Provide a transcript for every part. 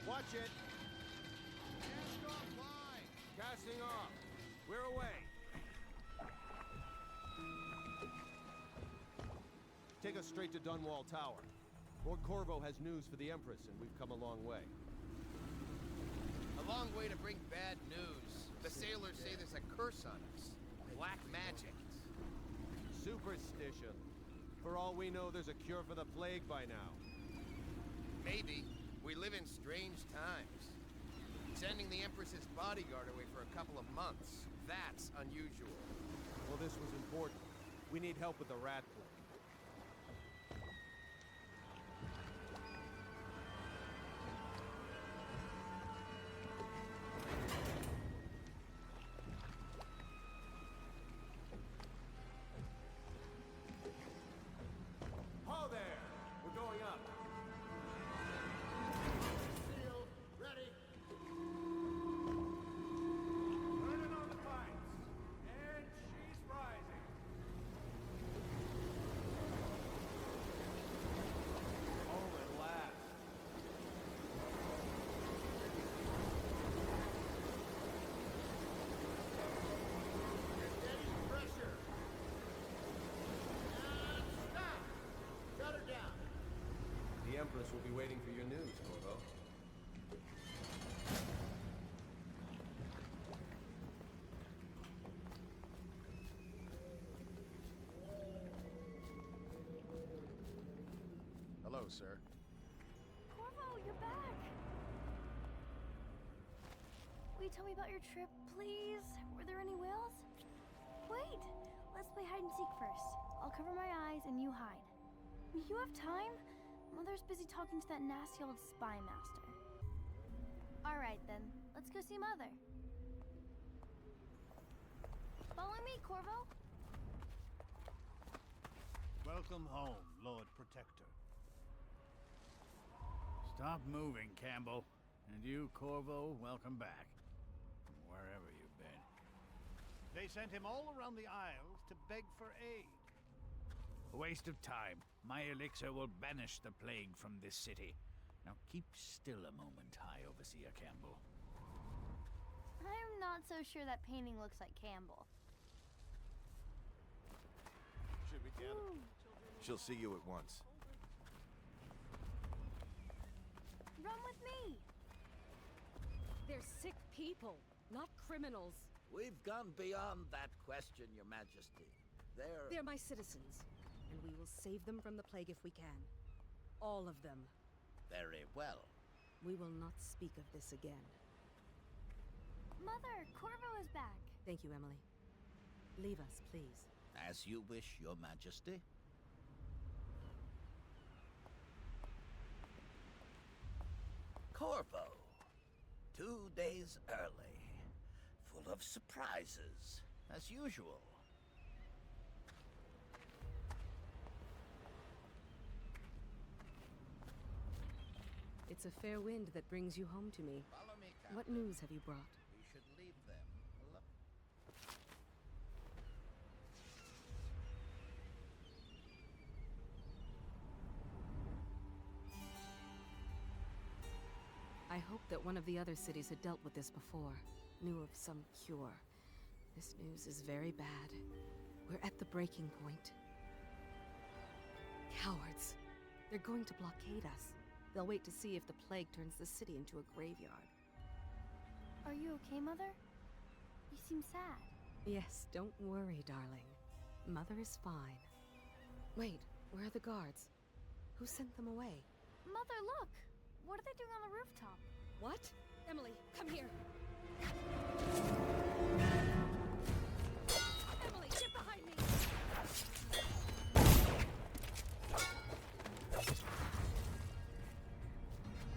Watch it. Cast offline. Casting off. We're away. Take us straight to Dunwall Tower. Lord Corvo has news for the Empress, and we've come a long way. A long way to bring bad news. The sailors say there's a curse on us. Black magic. Superstition. For all we know, there's a cure for the plague by now. Maybe. We live in strange times. Sending the Empress's bodyguard away for a couple of months. That's unusual. Well, this was important. We need help with the rat plague. Ho there! We're going up. Sealed. Ready. Turning on the pipes. And she's rising. Oh, at last. Steady pressure. And stop. Shut her down. The Empress will be waiting for your news, Corvo. Hello, sir. Corvo, you're back! Will you tell me about your trip, please? Were there any whales? Wait! Let's play hide and seek first. I'll cover my eyes and you hide. You have time? Mother's busy talking to that nasty old spy master. Alright then, let's go see Mother. Follow me, Corvo. Welcome home, Lord Protector. Stop moving, Campbell. And you, Corvo, welcome back. From wherever you've been. They sent him all around the Isles to beg for aid. A waste of time. My elixir will banish the plague from this city. Now keep still a moment, High Overseer Campbell. I'm not so sure that painting looks like Campbell. Should we get her? She'll see you at once. Run with me! They're sick people, not criminals. We've gone beyond that question, Your Majesty. They're my citizens, and we will save them from the plague if we can. All of them. Very well. We will not speak of this again. Mother, Corvo is back. Thank you, Emily. Leave us, please. As you wish, Your Majesty. Corvo. 2 days early. Full of surprises, as usual. It's a fair wind that brings you home to me. Follow me, Captain. What news have you brought? We should leave them alone. I hoped that one of the other cities had dealt with this before. Knew of some cure. This news is very bad. We're at the breaking point. Cowards. They're going to blockade us. They'll wait to see if the plague turns the city into a graveyard. Are you okay, Mother? You seem sad. Yes, don't worry, darling. Mother is fine. Wait, where are the guards? Who sent them away? Mother, look! What are they doing on the rooftop? What? Emily, come here! Emily, get behind me!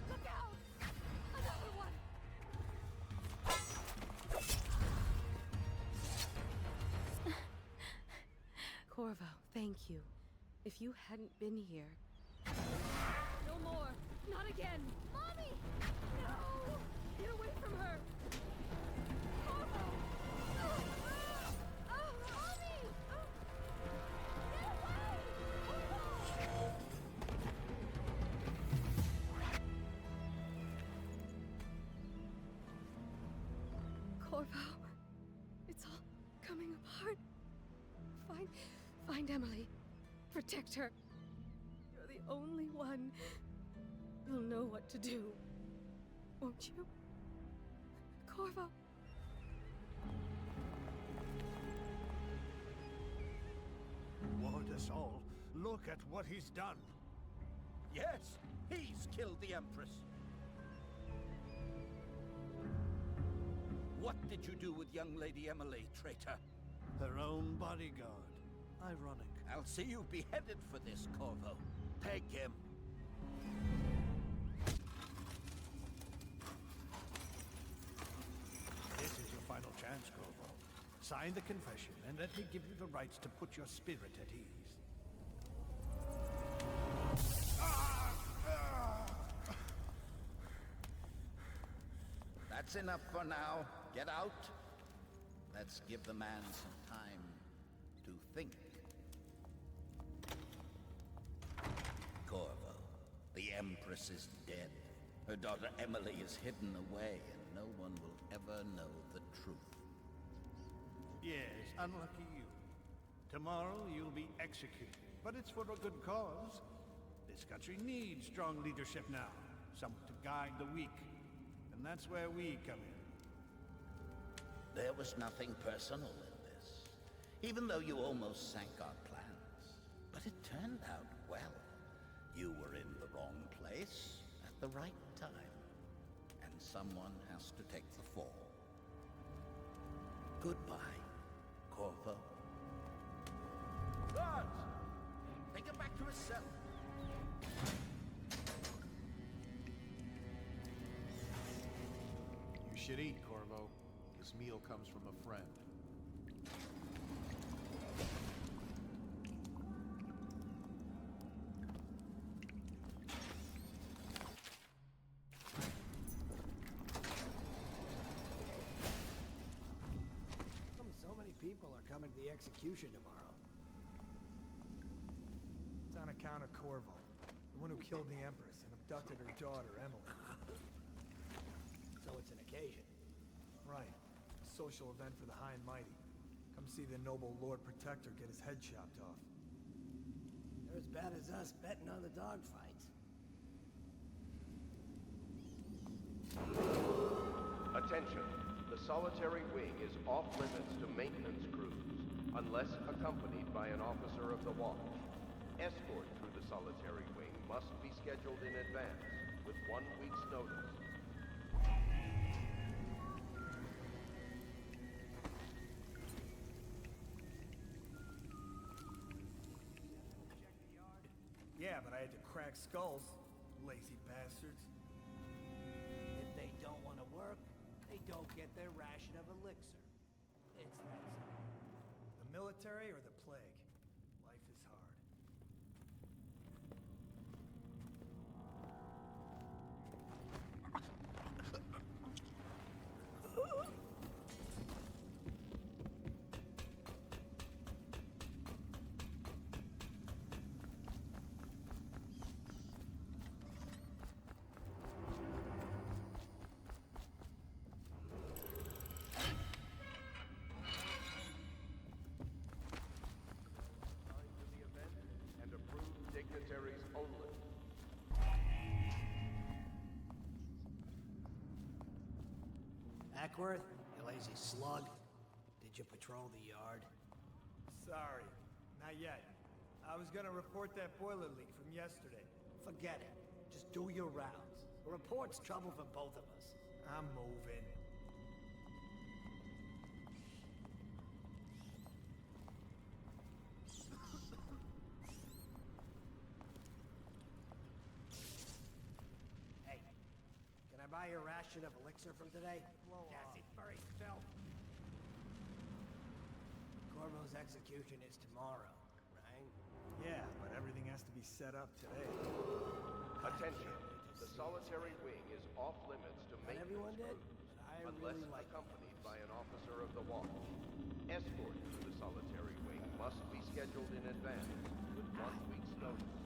Look out! Another one! Corvo, thank you. If you hadn't been here... No more! Not again! Mommy! No! Get away from her! Corvo! Mommy! Get away! Corvo! Corvo, it's all coming apart. Find Emily. Protect her. You're the only one who'll know what to do. Won't you? Corvo. Ward us all. Look at what he's done. Yes, he's killed the Empress. What did you do with young Lady Emily, traitor? Her own bodyguard. Ironic. I'll see you beheaded for this, Corvo. Take him. This is your final chance, Corvo. Sign the confession, and let me give you the rights to put your spirit at ease. That's enough for now. Get out. Let's give the man some time to think. Corvo, the Empress is dead. Her daughter Emily is hidden away, and no one will ever know the truth. Yes, unlucky you. Tomorrow you'll be executed, but it's for a good cause. This country needs strong leadership now, someone to guide the weak. And that's where we come in. There was nothing personal in this, even though you almost sank our plans. But it turned out well. You were in the wrong place at the right time, and someone has to take the fall. Goodbye, Corvo. Guards! Take him back to his cell. You should eat, Corvo. This meal comes from a friend. So many people are coming to the execution tomorrow. It's on account of Corvo, the one who killed the Empress and abducted her daughter, Emily. So it's an occasion. Right. A social event for the high and mighty. Come see the noble Lord Protector get his head chopped off. They're as bad as us betting on the dogfights. Attention. The solitary wing is off limits to maintenance crews, unless accompanied by an officer of the watch. Escort through the solitary wing must be scheduled in advance, with 1 week's notice. Yeah, but I had to crack skulls. Lazy bastards. If they don't want to work, they don't get their ration of elixir. It's that simple. The military or the plague? Life is hard. Dignitaries only. Ackworth, you lazy slug. Did you patrol the yard? Sorry, not yet. I was gonna report that boiler leak from yesterday. Forget it. Just do your rounds. A report's trouble for both of us. I'm moving. Hey, can I buy your ration of elixir from today? Yes, it's very still. Corvo's execution is tomorrow, right? Yeah, but everything has to be set up today. Attention. The solitary wing is off limits to Not maintenance everyone did, crews, but I unless really like accompanied by an officer of the watch. Escort through the solitary wing must be scheduled in advance, with 1 week's notice.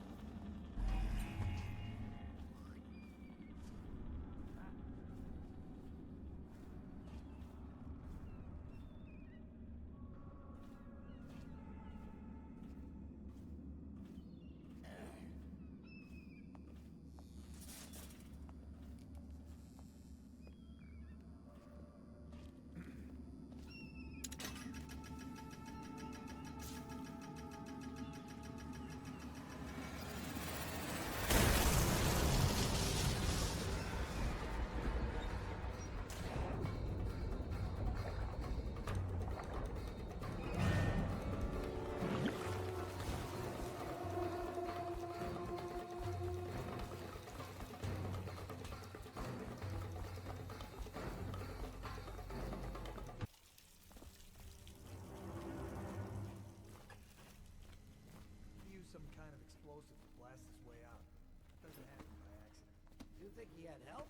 think he had help?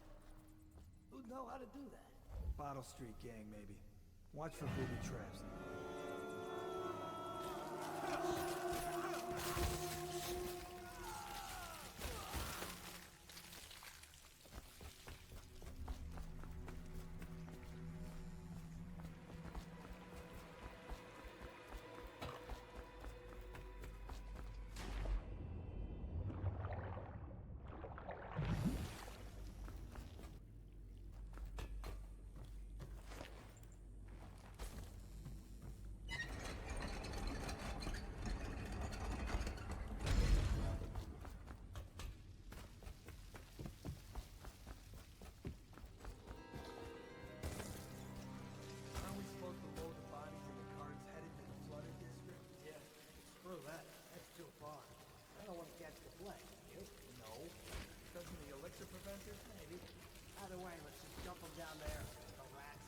Who'd know how to do that? Bottle Street gang, maybe. Watch for booby traps. Aren't we supposed to load the bodies in the cars headed to the flooded district? Yeah, screw that. That's too far. I don't want to catch the plague. You? No. Doesn't the elixir prevent it? Maybe. Either way, let's just dump them down there. The rats.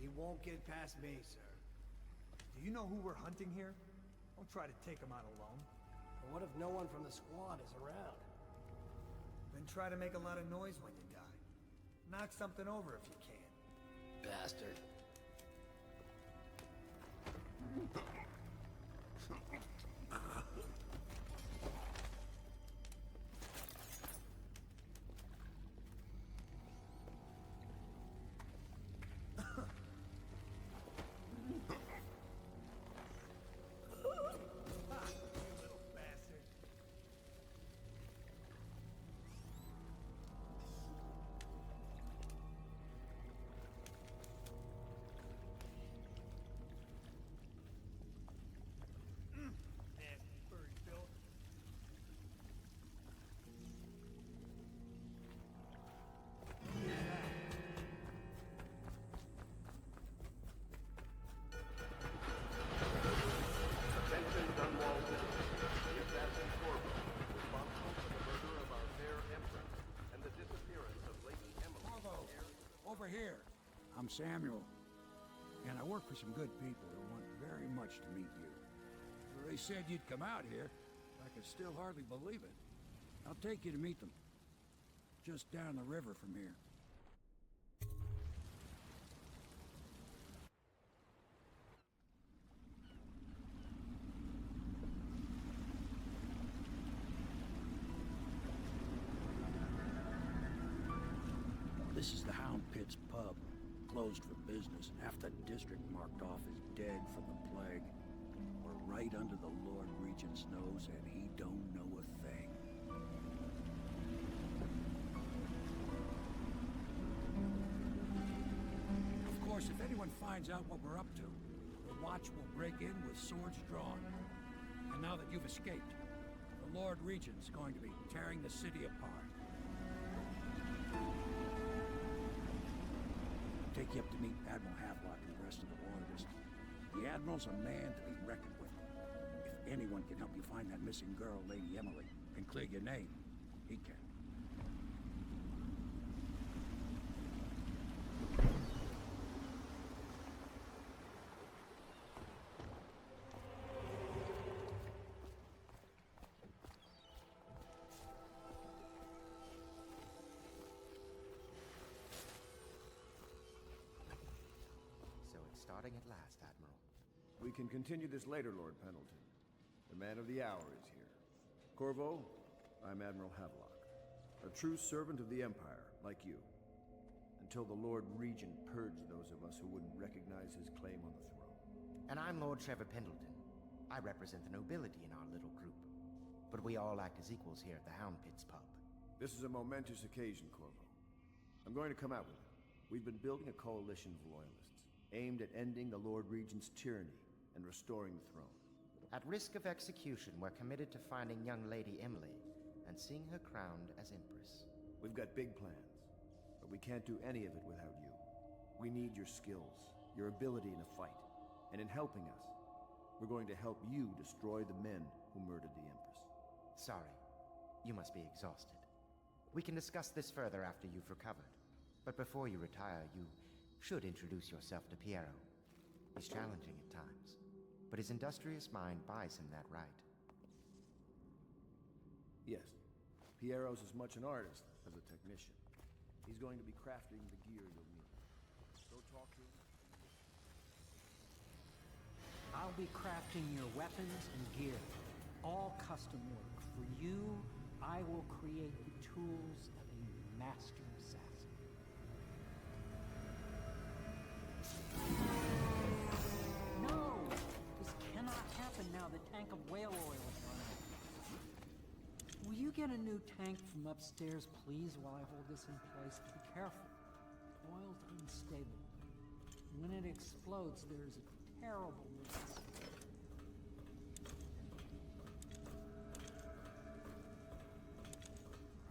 He won't get past me, sir. Do you know who we're hunting here? Don't try to take him out alone. And what if no one from the squad is around? Then try to make a lot of noise when you die. Knock something over if you can. Bastard. Attention, Dunwall citizens. The assassin Corvo, responsible for the murder of our fair empress and the disappearance of Lady Emily. Corvo, over here. I'm Samuel, and I work for some good people who want very much to meet you. They said you'd come out here. I could still hardly believe it. I'll take you to meet them. Just down the river from here. This is the Hound Pit's pub, closed for business. Half the district marked off as dead from the plague. We're right under the Lord Regent's nose, and he don't know a thing. Of course, if anyone finds out what we're up to, the Watch will break in with swords drawn. And now that you've escaped, the Lord Regent's going to be tearing the city apart. Take you up to meet Admiral Havelock and the rest of the Loyalists. The Admiral's a man to be reckoned with. If anyone can help you find that missing girl, Lady Emily, and clear your name, he can. So it's starting at last, Admiral. We can continue this later, Lord Pendleton. The man of the hour is here. Corvo, I'm Admiral Havelock, a true servant of the Empire, like you. Until the Lord Regent purged those of us who wouldn't recognize his claim on the throne. And I'm Lord Trevor Pendleton. I represent the nobility in our little group. But we all act as equals here at the Hound Pits pub. This is a momentous occasion, Corvo. I'm going to come out with it. We've been building a coalition of loyalists, aimed at ending the Lord Regent's tyranny and restoring the throne. At risk of execution, we're committed to finding young Lady Emily and seeing her crowned as Empress. We've got big plans, but we can't do any of it without you. We need your skills, your ability in a fight, and in helping us, we're going to help you destroy the men who murdered the Empress. Sorry, you must be exhausted. We can discuss this further after you've recovered. But before you retire, you should introduce yourself to Piero. He's challenging at times, but his industrious mind buys him that right. Yes, Piero's as much an artist as a technician. He's going to be crafting the gear you'll need. Go talk to him. I'll be crafting your weapons and gear. All custom work. For you, I will create the tools of a master assassin. No! This cannot happen now. The tank of whale oil is run out. Will you get a new tank from upstairs, please, while I hold this in place? Be careful. Oil's unstable. When it explodes, there's a terrible risk.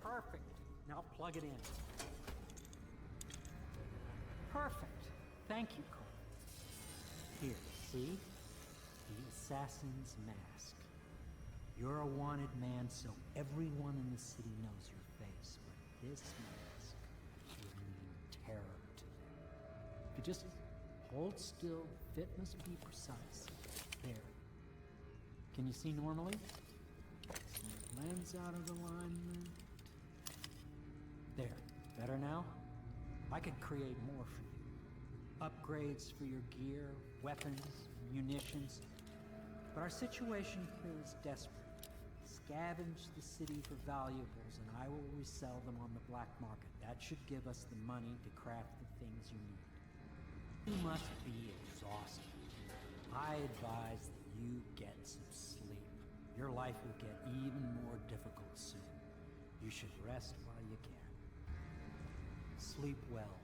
Perfect. Now plug it in. Perfect. Thank you, Cole. Here, see? The assassin's mask. You're a wanted man, so everyone in the city knows your face, but this mask will mean terror to them. If you just hold still, fit must be precise. There. Can you see normally? Lens out of alignment. There. Better now? I could create more for you. Upgrades for your gear, weapons, munitions. But our situation here is desperate. Scavenge the city for valuables, and I will resell them on the black market. That should give us the money to craft the things you need. You must be exhausted. I advise that you get some sleep. Your life will get even more difficult soon. You should rest while you can. Sleep well.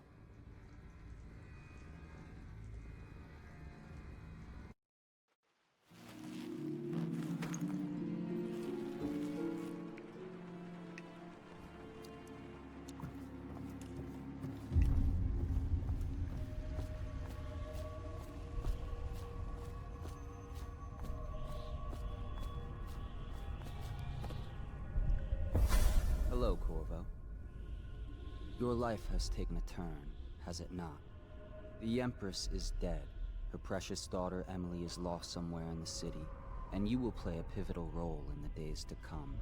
Hello, Corvo. Your life has taken a turn, has it not? The Empress is dead. Her precious daughter Emily is lost somewhere in the city, and you will play a pivotal role in the days to come.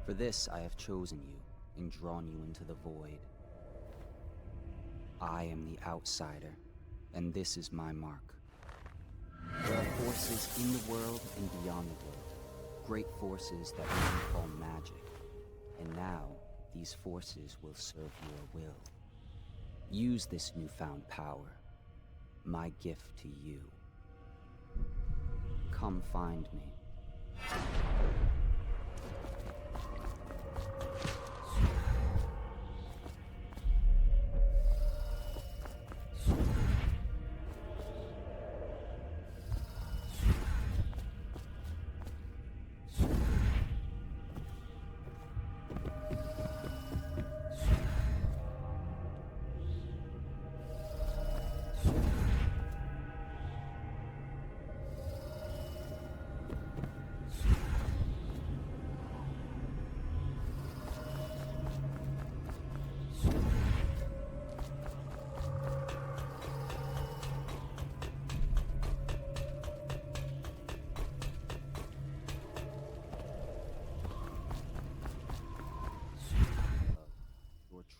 For this, I have chosen you and drawn you into the void. I am the outsider, and this is my mark. There are forces in the world and beyond the world, great forces that we call magic. And now, these forces will serve your will. Use this newfound power, my gift to you. Come find me.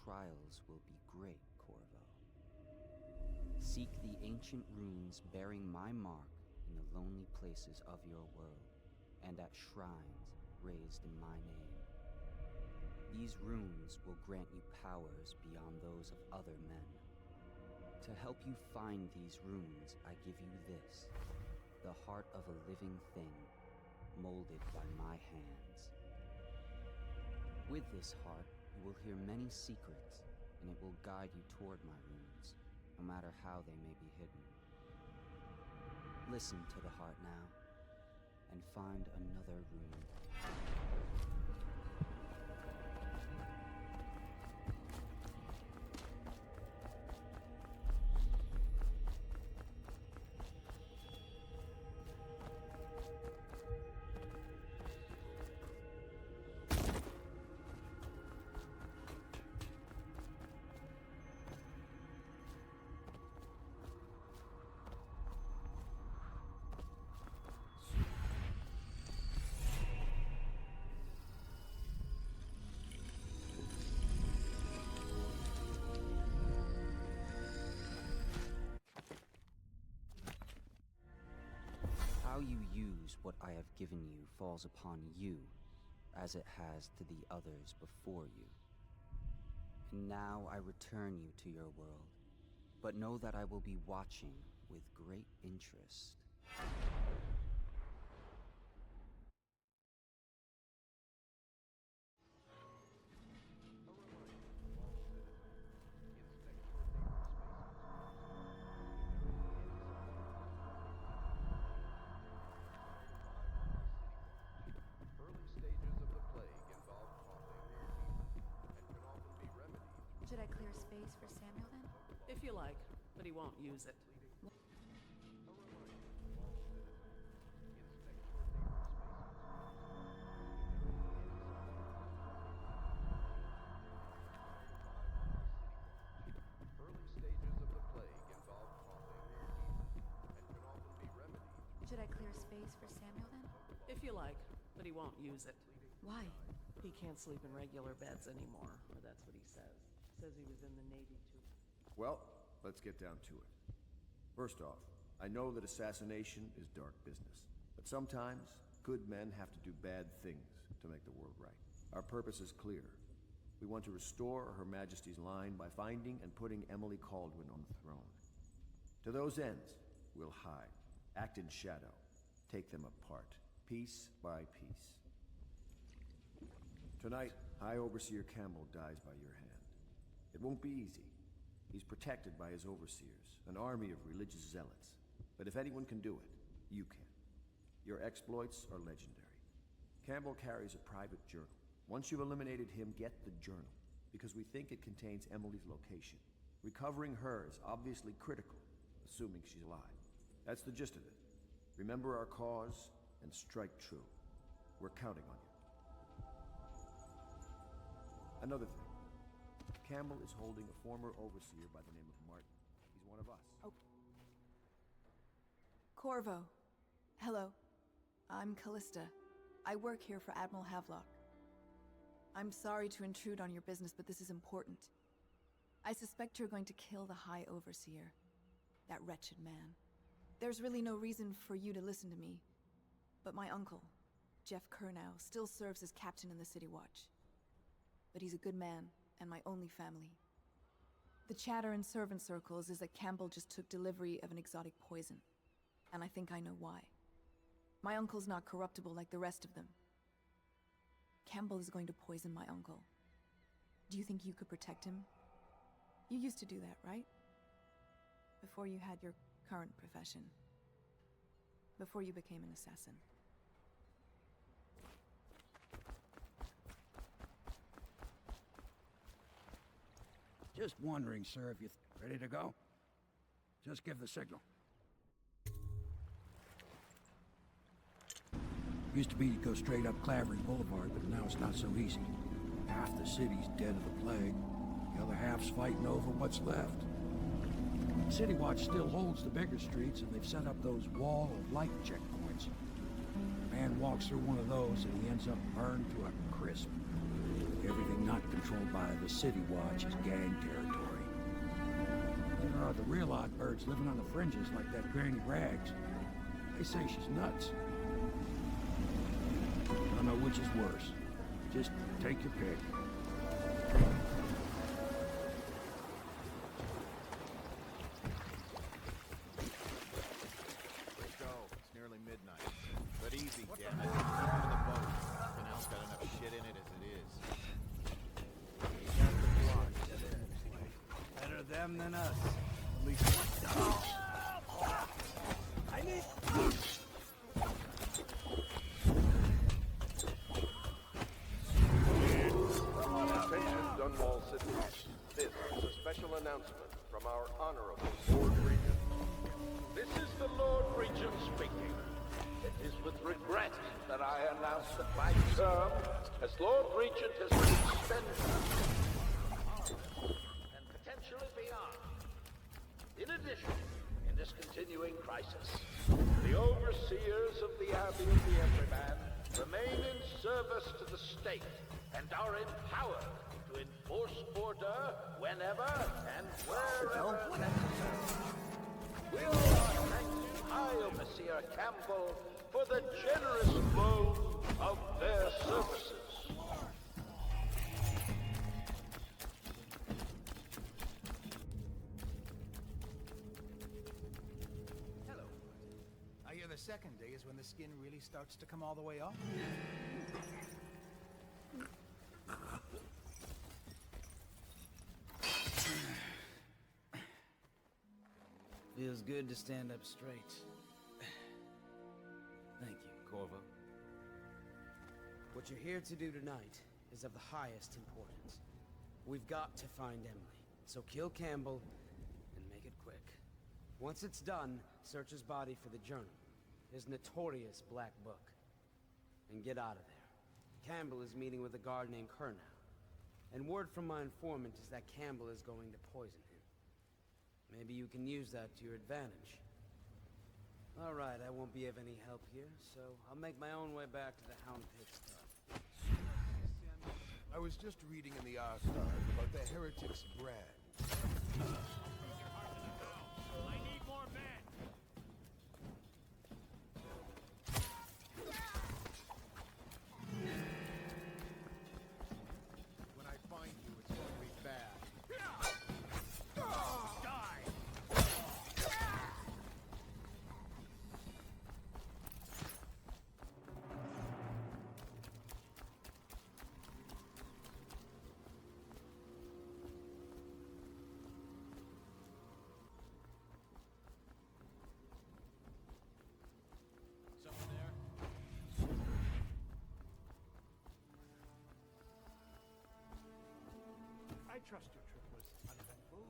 Trials will be great, Corvo. Seek the ancient runes bearing my mark in the lonely places of your world, and at shrines raised in my name. These runes will grant you powers beyond those of other men. To help you find these runes, I give you this, the heart of a living thing, molded by my hands. With this heart, you will hear many secrets, and it will guide you toward my runes, no matter how they may be hidden. Listen to the heart now, and find another rune. How you use what I have given you falls upon you, as it has to the others before you. And now I return you to your world, but know that I will be watching with great interest. Should I clear space for Samuel then? If you like, but he won't use it. Should I clear space for Samuel then? If you like, but he won't use it. Why? He can't sleep in regular beds anymore, or that's what he says. Says he was in the Navy too. Well, let's get down to it. First off, I know that assassination is dark business, but sometimes good men have to do bad things to make the world right. Our purpose is clear. We want to restore Her Majesty's line by finding and putting Emily Kaldwin on the throne. To those ends, we'll hide, act in shadow, take them apart, piece by piece. Tonight, High Overseer Campbell dies by your hand. It won't be easy. He's protected by his overseers, an army of religious zealots. But if anyone can do it, you can. Your exploits are legendary. Campbell carries a private journal. Once you've eliminated him, get the journal, because we think it contains Emily's location. Recovering her is obviously critical, assuming she's alive. That's the gist of it. Remember our cause and strike true. We're counting on you. Another thing. Campbell is holding a former overseer by the name of Martin. He's one of us. Oh. Corvo. Hello. I'm Callista. I work here for Admiral Havelock. I'm sorry to intrude on your business, but this is important. I suspect you're going to kill the High Overseer. That wretched man. There's really no reason for you to listen to me. But my uncle, Jeff Kernow, still serves as captain in the City Watch. But he's a good man, and my only family. The chatter in servant circles is that Campbell just took delivery of an exotic poison. And I think I know why. My uncle's not corruptible like the rest of them. Campbell is going to poison my uncle. Do you think you could protect him? You used to do that, right? Before you had your current profession. Before you became an assassin. Just wondering, sir, if you're ready to go? Just give the signal. Used to be to go straight up Clavering Boulevard, but now it's not so easy. Half the city's dead of the plague. The other half's fighting over what's left. City Watch still holds the bigger streets, and they've set up those wall of light checkpoints. A man walks through one of those, and he ends up burned to a crisp. Everything not controlled by the City Watch is gang territory. There are the real odd birds living on the fringes like that Granny Rags. They say she's nuts. I don't know which is worse. Just take your pick. Let's go. It's midnight. But easy, damn it. Storm the boat. Canal's got enough shit in it as it is. Better them than us. At least. I need. Attention, Dunwall citizens. This is a special announcement from our honorable Lord Regent. This is the Lord Regent speaking. It is with regret that I announce that my term as Lord Regent has been extended and potentially beyond. In addition, in this continuing crisis, the overseers of the Abbey of the Everyman remain in service to the state and are empowered to enforce order whenever and wherever necessary. We all thank you, High Overseer Campbell, for the generous loan of their services. Hello. I hear the second day is when the skin really starts to come all the way off. Feels good to stand up straight. Thank you, Corvo. What you're here to do tonight is of the highest importance. We've got to find Emily, so kill Campbell and make it quick. Once it's done, search his body for the journal, his notorious black book, and get out of there. Campbell is meeting with a guard named Kernow, and word from my informant is that Campbell is going to poison him. Maybe you can use that to your advantage. All right, I won't be of any help here, so I'll make my own way back to the Hound Pit stuff. I was just reading in the archive about the heretic's brand. I need more men. When I find you, it's going to be bad. I trust your trip was uneventful.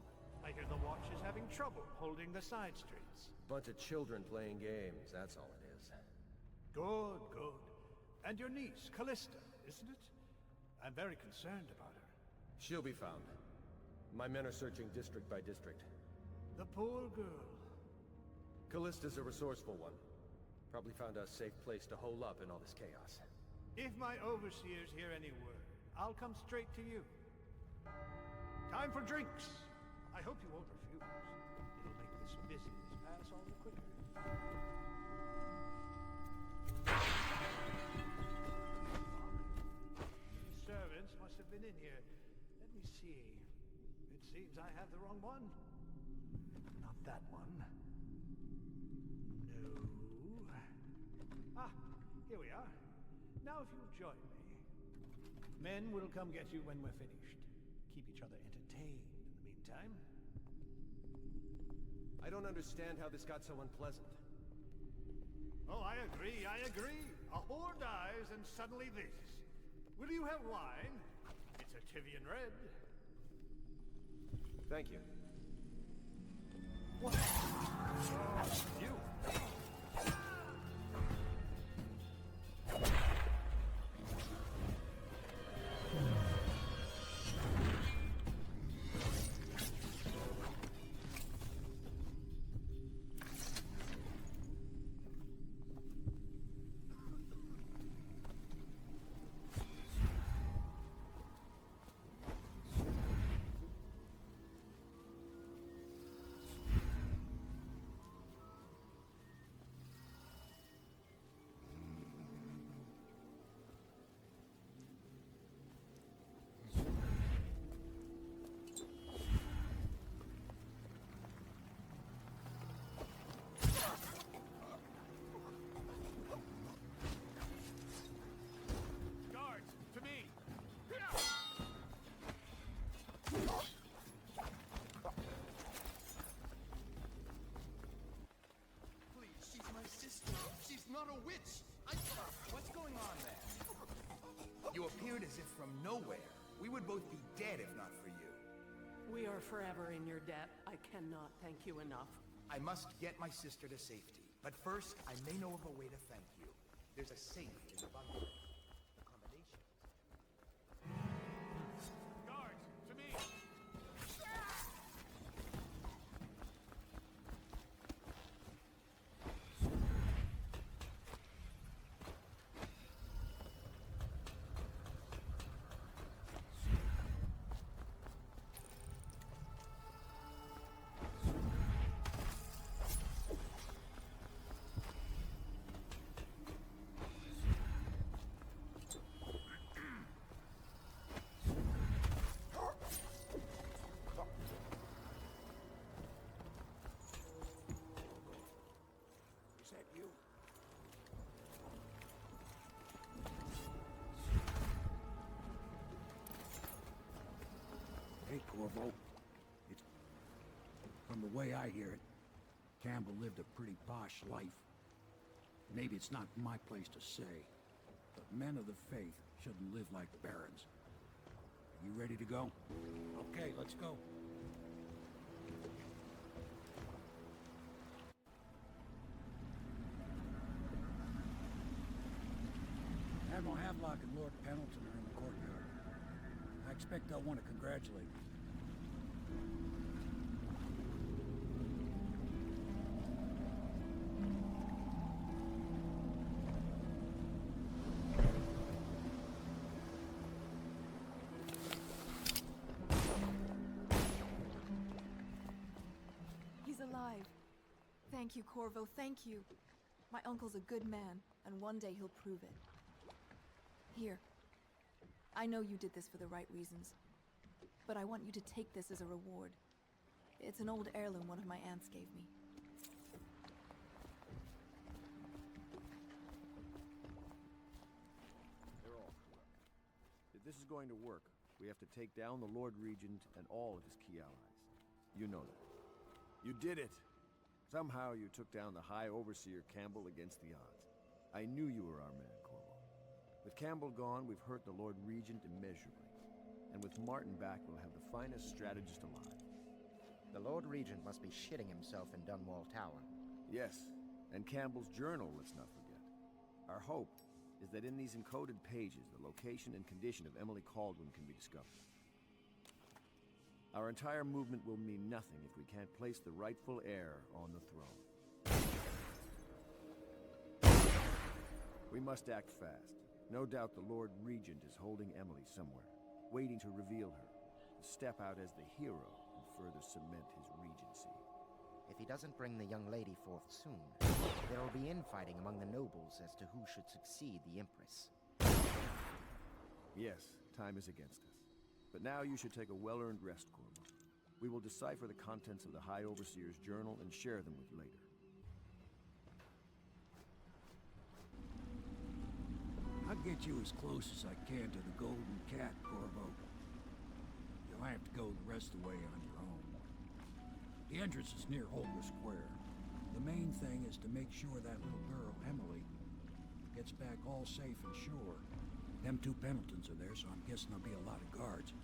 I hear the Watch is having trouble holding the side streets. Bunch of children playing games, that's all it is. Good, good. And your niece, Callista, isn't it? I'm very concerned about her. She'll be found. My men are searching district by district. The poor girl. Callista's a resourceful one. Probably found a safe place to hole up in all this chaos. If my overseers hear any word, I'll come straight to you. Time for drinks. I hope you won't refuse. It'll make this business pass all the quicker. The servants must have been in here. Let me see. It seems I have the wrong one. Not that one. No. Ah, here we are. Now if you'll join me. Men will come get you when we're finished. Keep each other entertained in the meantime. I don't understand how this got so unpleasant. Oh, I agree, I agree. A whore dies and suddenly this. Will you have wine? It's a Tivian red. Thank you. What? You. You appeared as if from nowhere. We would both be dead if not for you. We are forever in your debt. I cannot thank you enough. I must get my sister to safety. But first, I may know of a way to thank you. There's a safe in the bunker. The combination. Guards, to me! Is that you? Hey, Corvo. It's... From the way I hear it, Campbell lived a pretty posh life. Maybe it's not my place to say, but men of the faith shouldn't live like barons. You ready to go? Okay, let's go. Admiral Havelock and Lord Pendleton are in the courtyard. I expect they'll want to congratulate me. He's alive. Thank you, Corvo, thank you. My uncle's a good man, and one day he'll prove it. Here. I know you did this for the right reasons, but I want you to take this as a reward. It's an old heirloom one of my aunts gave me. They're all correct. If this is going to work, we have to take down the Lord Regent and all of his key allies. You know that. You did it! Somehow you took down the High Overseer Campbell against the odds. I knew you were our man, Corvo. With Campbell gone, we've hurt the Lord Regent immeasurably. And with Martin back, we'll have the finest strategist alive. The Lord Regent must be shitting himself in Dunwall Tower. Yes, and Campbell's journal, let's not forget. Our hope is that in these encoded pages, the location and condition of Emily Kaldwin can be discovered. Our entire movement will mean nothing if we can't place the rightful heir on the throne. We must act fast. No doubt the Lord Regent is holding Emily somewhere, waiting to reveal her, to step out as the hero and further cement his regency. If he doesn't bring the young lady forth soon, there will be infighting among the nobles as to who should succeed the Empress. Yes, time is against us. But now you should take a well-earned rest, Corvo. We will decipher the contents of the High Overseer's journal and share them with you later. I'll get you as close as I can to the Golden Cat, Corvo. You'll have to go the rest of the way on your own. The entrance is near Holger Square. The main thing is to make sure that little girl, Emily, gets back all safe and sure. Them two Pendletons are there, so I'm guessing there'll be a lot of guards.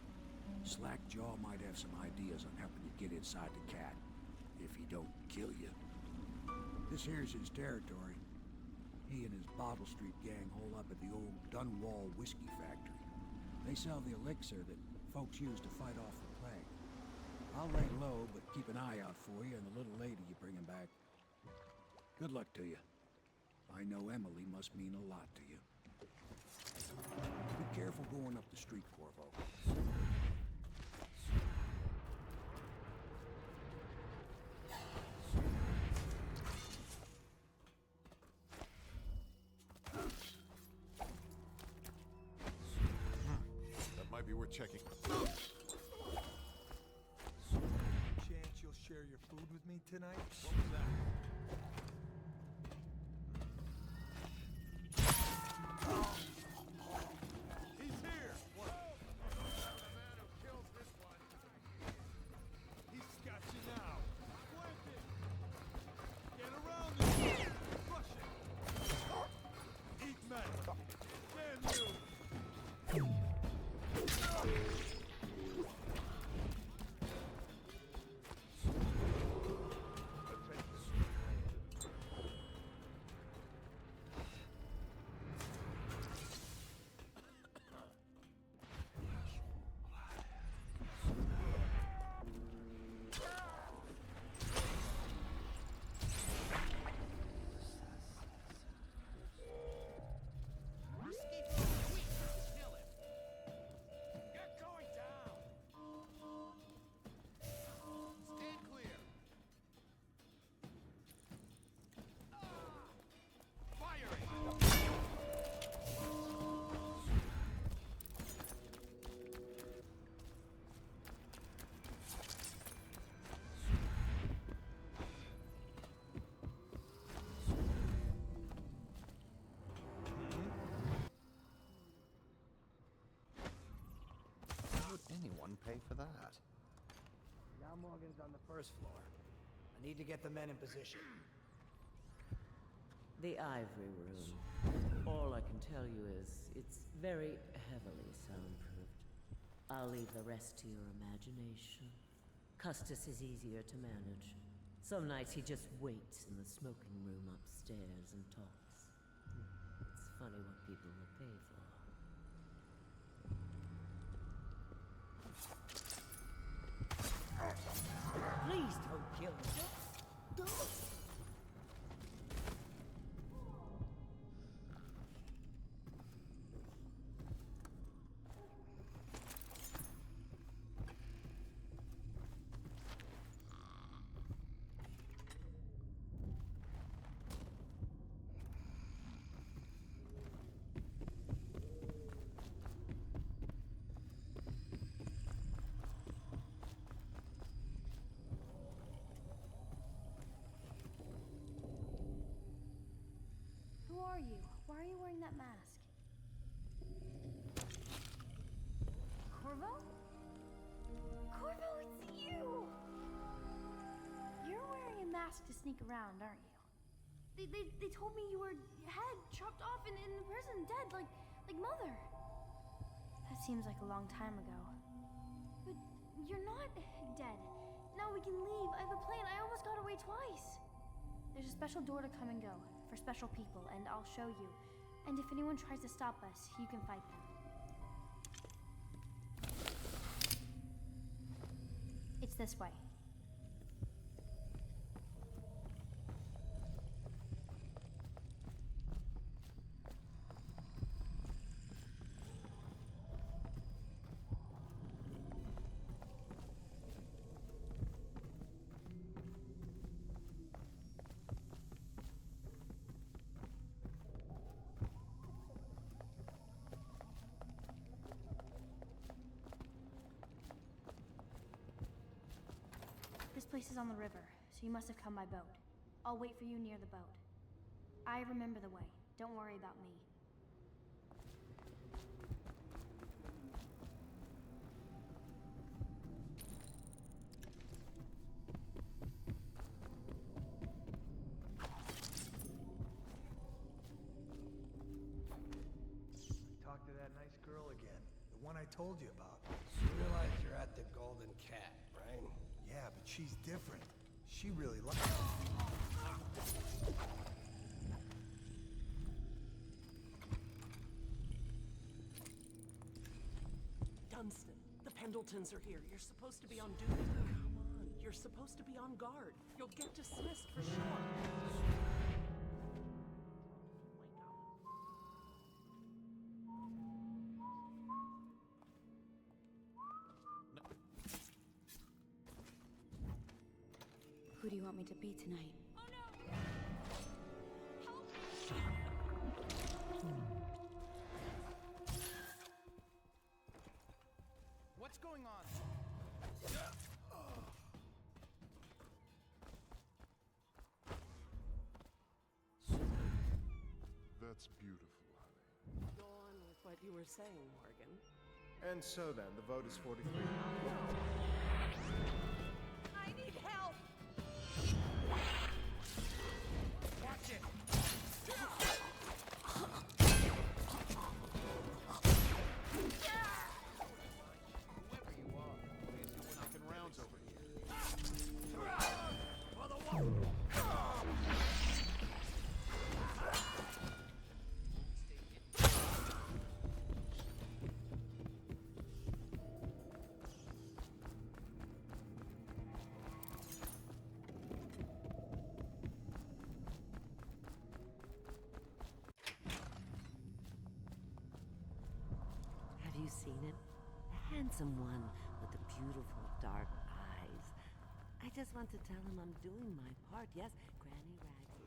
Slackjaw might have some ideas on helping you get inside the cat, if he don't kill you. This here's his territory. He and his Bottle Street gang hole up at the old Dunwall whiskey factory. They sell the elixir that folks use to fight off the plague. I'll lay low, but keep an eye out for you and the little lady you bring him back. Good luck to you. I know Emily must mean a lot to you. Be careful going up the street, Corvo. That might be worth checking. Chance you'll share your food with me tonight? What was that? He's here! What? The man who kills this one. He's got you now. Flank it. Get around this. Rush it. Eat men. Damn you. pay for that? Now Morgan's on the first floor. I need to get the men in position. The ivory room. All I can tell you is it's very heavily soundproofed. I'll leave the rest to your imagination. Custis is easier to manage. Some nights he just waits in the smoking room upstairs and talks. It's funny what people will pay for. Please don't kill me. Don't. Who are you? Why are you wearing that mask? Corvo? Corvo, it's you! You're wearing a mask to sneak around, aren't you? They told me you were head chopped off in the prison, dead, like Mother. That seems like a long time ago. But you're not dead. Now we can leave. I have a plan. I almost got away twice. There's a special door to come and go for special people, and I'll show you. And if anyone tries to stop us, you can fight them. It's this way. This place is on the river, so you must have come by boat. I'll wait for you near the boat. I remember the way. Don't worry about me. Talk to that nice girl again. The one I told you about. You realize you're at the Golden Cat, right? Yeah, but she's different. She really likes Dunstan, the Pendletons are here. You're supposed to be on duty. Come on, you're supposed to be on guard. You'll get dismissed for sure. Who do you want me to be tonight? What's going on? That's beautiful, honey. Go on with what you were saying, Morgan. And so then, the vote is 43. I need help! Watch it! Whoever you are, please do we're making rounds over here. For the wall! Have you seen him? The handsome one with the beautiful dark eyes. I just want to tell him I'm doing my part. Yes, Granny Rags.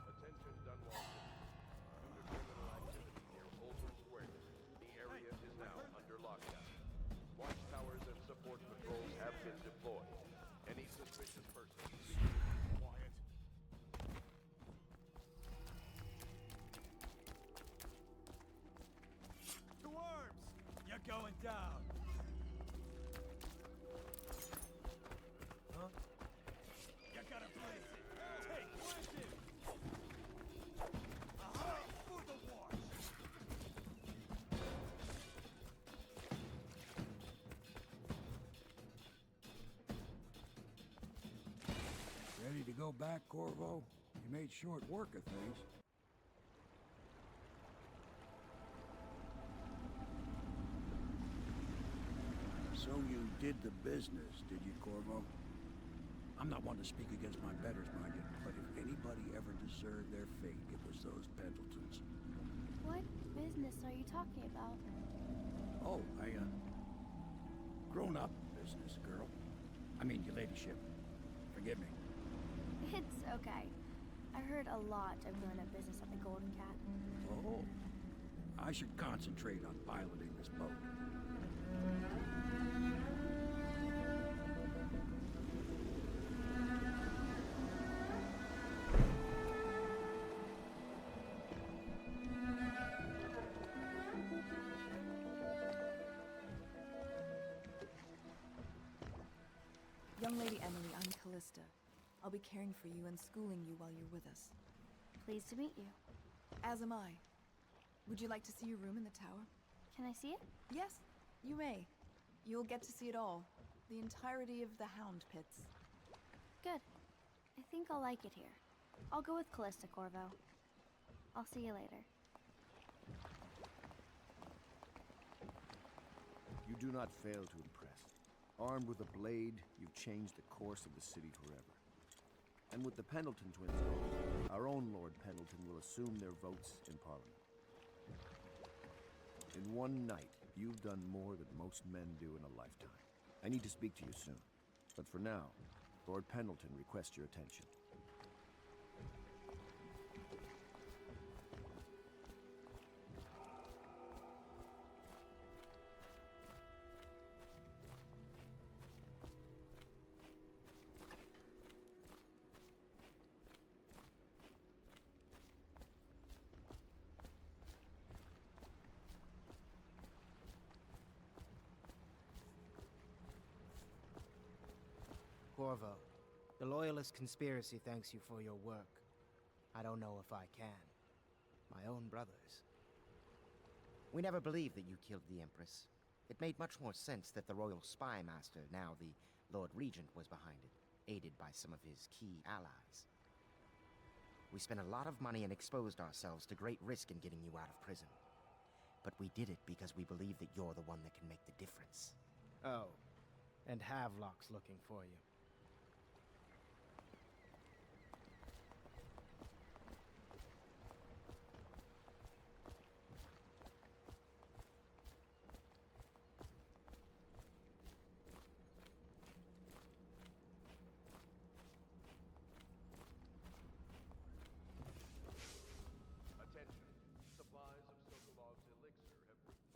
Attention, Dunwall. Due to criminal activity near Holter Square, the area is now under lockdown. Watchtowers and support patrols have been deployed. Any suspicious person... Quiet. to arms! You're going down. back, Corvo. You made short work of things. So you did the business, did you, Corvo? I'm not one to speak against my betters, mind you, but if anybody ever deserved their fate, it was those Pendletons. What business are you talking about? Oh, grown-up business, girl. I mean, your ladyship. Forgive me. It's okay. I heard a lot of grown-up business at the Golden Cat. Oh, I should concentrate on piloting this boat. Young Lady Emily, I'm Callista. I'll be caring for you and schooling you while you're with us. Pleased to meet you. As am I. Would you like to see your room in the tower? Can I see it? Yes, you may. You'll get to see it all. The entirety of the Hound Pits. Good. I think I'll like it here. I'll go with Callista, Corvo. I'll see you later. You do not fail to impress. Armed with a blade, you've changed the course of the city forever. And with the Pendleton twins gone, our own Lord Pendleton will assume their votes in Parliament. In one night, you've done more than most men do in a lifetime. I need to speak to you soon. But for now, Lord Pendleton requests your attention. Corvo, the Loyalist conspiracy thanks you for your work. I don't know if I can. My own brothers. We never believed that you killed the Empress. It made much more sense that the Royal Spy Master, now the Lord Regent, was behind it, aided by some of his key allies. We spent a lot of money and exposed ourselves to great risk in getting you out of prison. But we did it because we believe that you're the one that can make the difference. Oh, and Havelock's looking for you.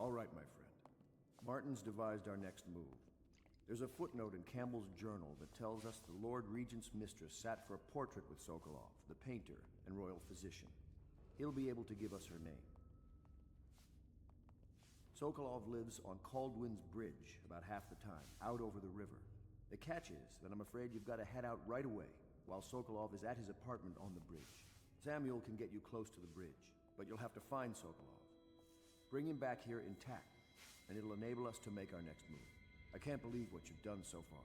All right, my friend. Martin's devised our next move. There's a footnote in Campbell's journal that tells us the Lord Regent's mistress sat for a portrait with Sokolov, the painter and royal physician. He'll be able to give us her name. Sokolov lives on Caldwin's Bridge about half the time, out over the river. The catch is that I'm afraid you've got to head out right away while Sokolov is at his apartment on the bridge. Samuel can get you close to the bridge, but you'll have to find Sokolov. Bring him back here intact, and it'll enable us to make our next move. I can't believe what you've done so far.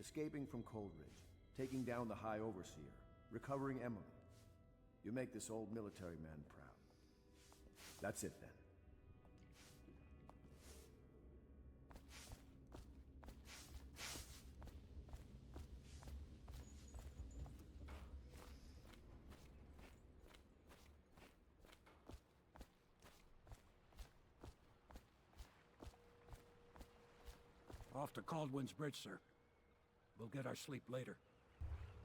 Escaping from Coldridge, taking down the High Overseer, recovering Emily. You make this old military man proud. That's it then. Off to Caldwin's Bridge, sir. We'll get our sleep later.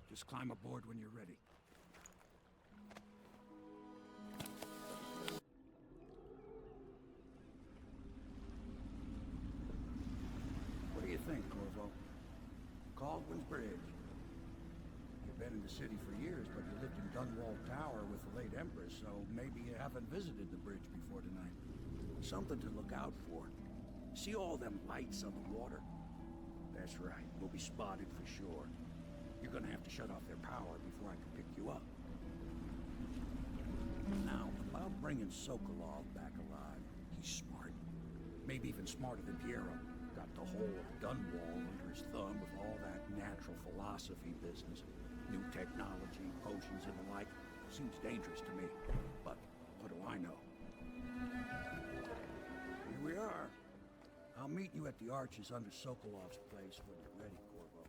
Just climb aboard when you're ready. What do you think, Corvo? Caldwin's Bridge. You've been in the city for years, but you lived in Dunwall Tower with the late Empress, so maybe you haven't visited the bridge before tonight. Something to look out for. See all them lights on the water? That's right, we'll be spotted for sure. You're gonna have to shut off their power before I can pick you up. Now, about bringing Sokolov back alive, he's smart. Maybe even smarter than Piero. Got the whole of Dunwall under his thumb with all that natural philosophy business. New technology, potions and the like. Seems dangerous to me. But what do I know? Here we are. I'll meet you at the arches under Sokolov's place when you're ready, Corvo.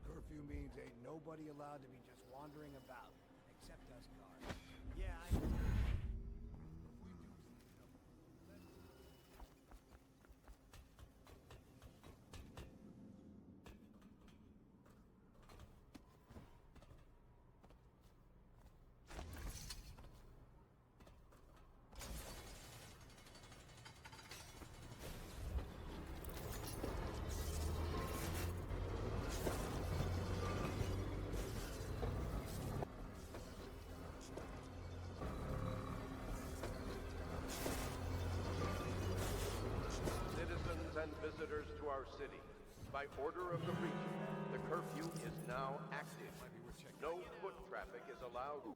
Curfew means ain't nobody allowed to be just wandering about, except us guards. Yeah, I know. And visitors to our city. By order of the region, the curfew is now active. No foot traffic is allowed.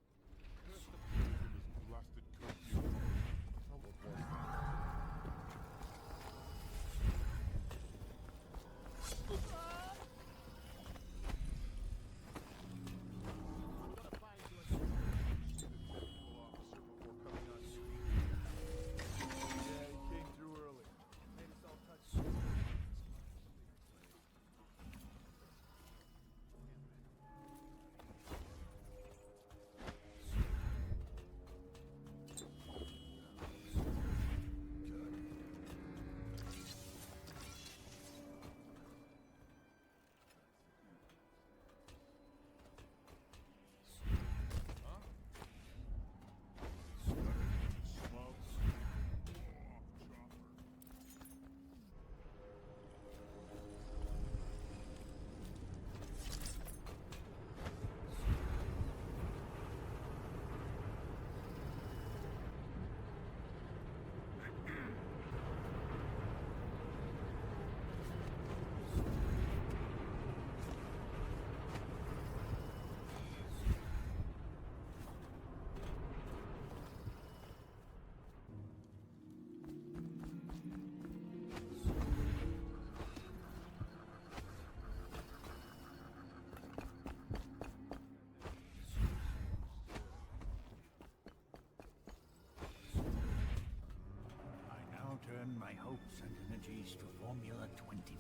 Turn my hopes and energies to Formula 20.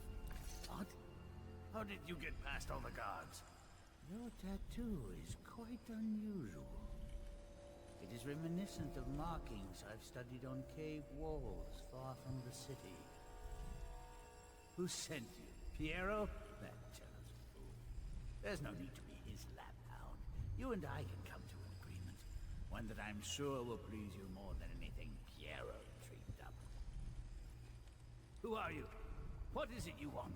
What? How did you get past all the guards? Your tattoo is quite unusual. It is reminiscent of markings I've studied on cave walls far from the city. Who sent you? Piero? That jealous fool. There's no need to be his laphound. You and I can come to an agreement. One that I'm sure will please you more than anything Piero dreamed up. Who are you? What is it you want?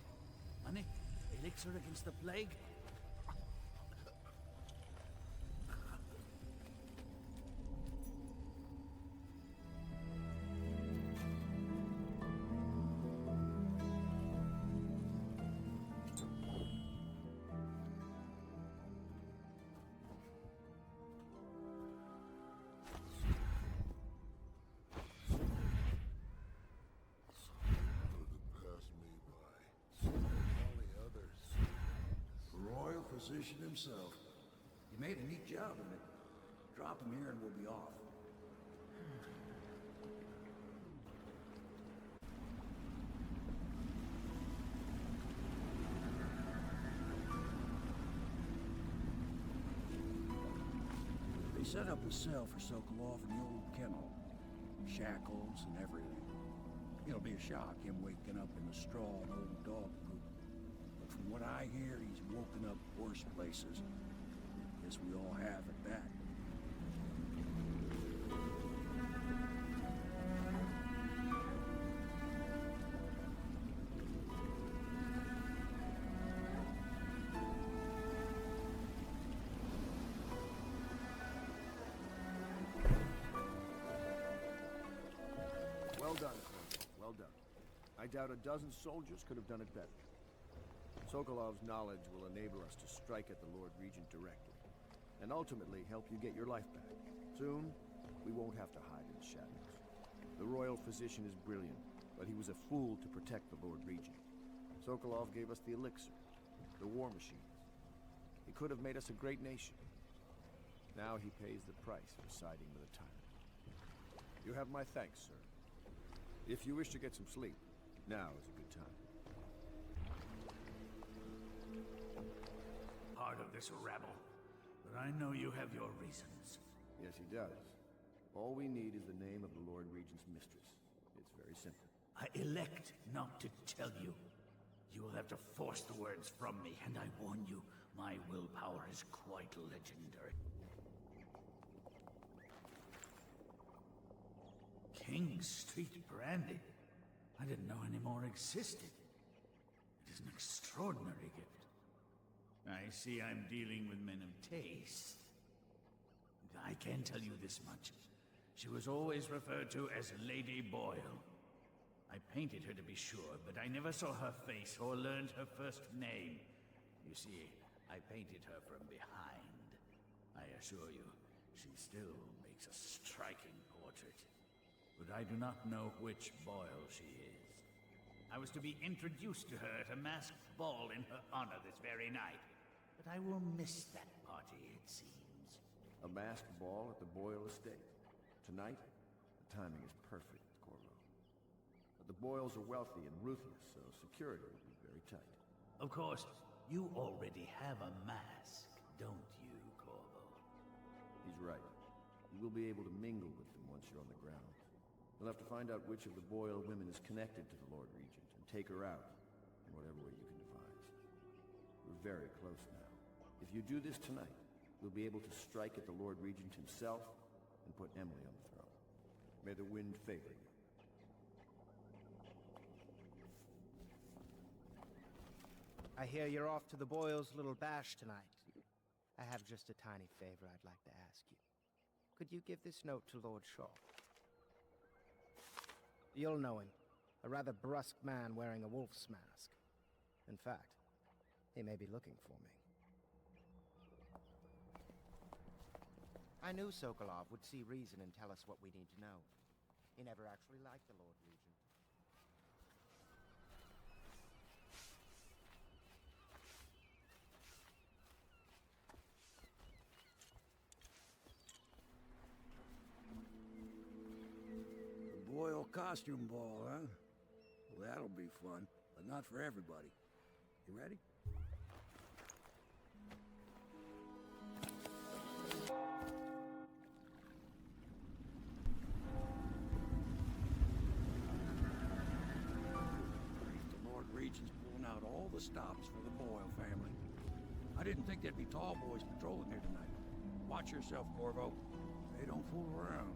Money? Elixir against the plague? Physician himself. He made a neat job of it. Drop him here and we'll be off. They set up a cell for Sokolov in the old kennel. Shackles and everything. It'll be a shock, him waking up in the straw and old dog poop. But from what I hear, he's woken up worse places. Guess we all have at that. Well done, Corvo. Well done. I doubt a dozen soldiers could have done it better. Sokolov's knowledge will enable us to strike at the Lord Regent directly, and ultimately help you get your life back. Soon, we won't have to hide in the shadows. The royal physician is brilliant, but he was a fool to protect the Lord Regent. Sokolov gave us the elixir. the war machines. He could have made us a great nation. Now he pays the price for siding with a tyrant. You have my thanks, sir. If you wish to get some sleep, now is a good time. Part of this rabble, but I know you have your reasons. Yes, he does. All we need is the name of the Lord Regent's mistress. It's very simple. I elect not to tell you. You will have to force the words from me, and I warn you, my willpower is quite legendary. King Street brandy? I didn't know any more existed. It is an extraordinary gift. I see I'm dealing with men of taste. I can tell you this much. She was always referred to as Lady Boyle. I painted her to be sure, but I never saw her face or learned her first name. You see, I painted her from behind. I assure you, she still makes a striking portrait. But I do not know which Boyle she is. I was to be introduced to her at a masked ball in her honor this very night. But I will miss that party, it seems. A masked ball at the Boyle estate. Tonight, the timing is perfect, Corvo. But the Boyles are wealthy and ruthless, so security will be very tight. Of course, you already have a mask, don't you, Corvo? He's right. You will be able to mingle with them once you're on the ground. You'll have to find out which of the Boyle women is connected to the Lord Regent, and take her out in whatever way you can devise. We're very close now. If you do this tonight, you'll be able to strike at the Lord Regent himself and put Emily on the throne. May the wind favor you. I hear you're off to the Boyles' little bash tonight. I have just a tiny favor I'd like to ask you. Could you give this note to Lord Shaw? You'll know him. A rather brusque man wearing a wolf's mask. In fact, he may be looking for me. I knew Sokolov would see reason and tell us what we need to know. He never actually liked the Lord Regent. Boyle costume ball, huh? Well, that'll be fun, but not for everybody. You ready? The Lord Regent's pulling out all the stops for the Boyle family. I didn't think there'd be tall boys patrolling here tonight. Watch yourself, Corvo. They don't fool around.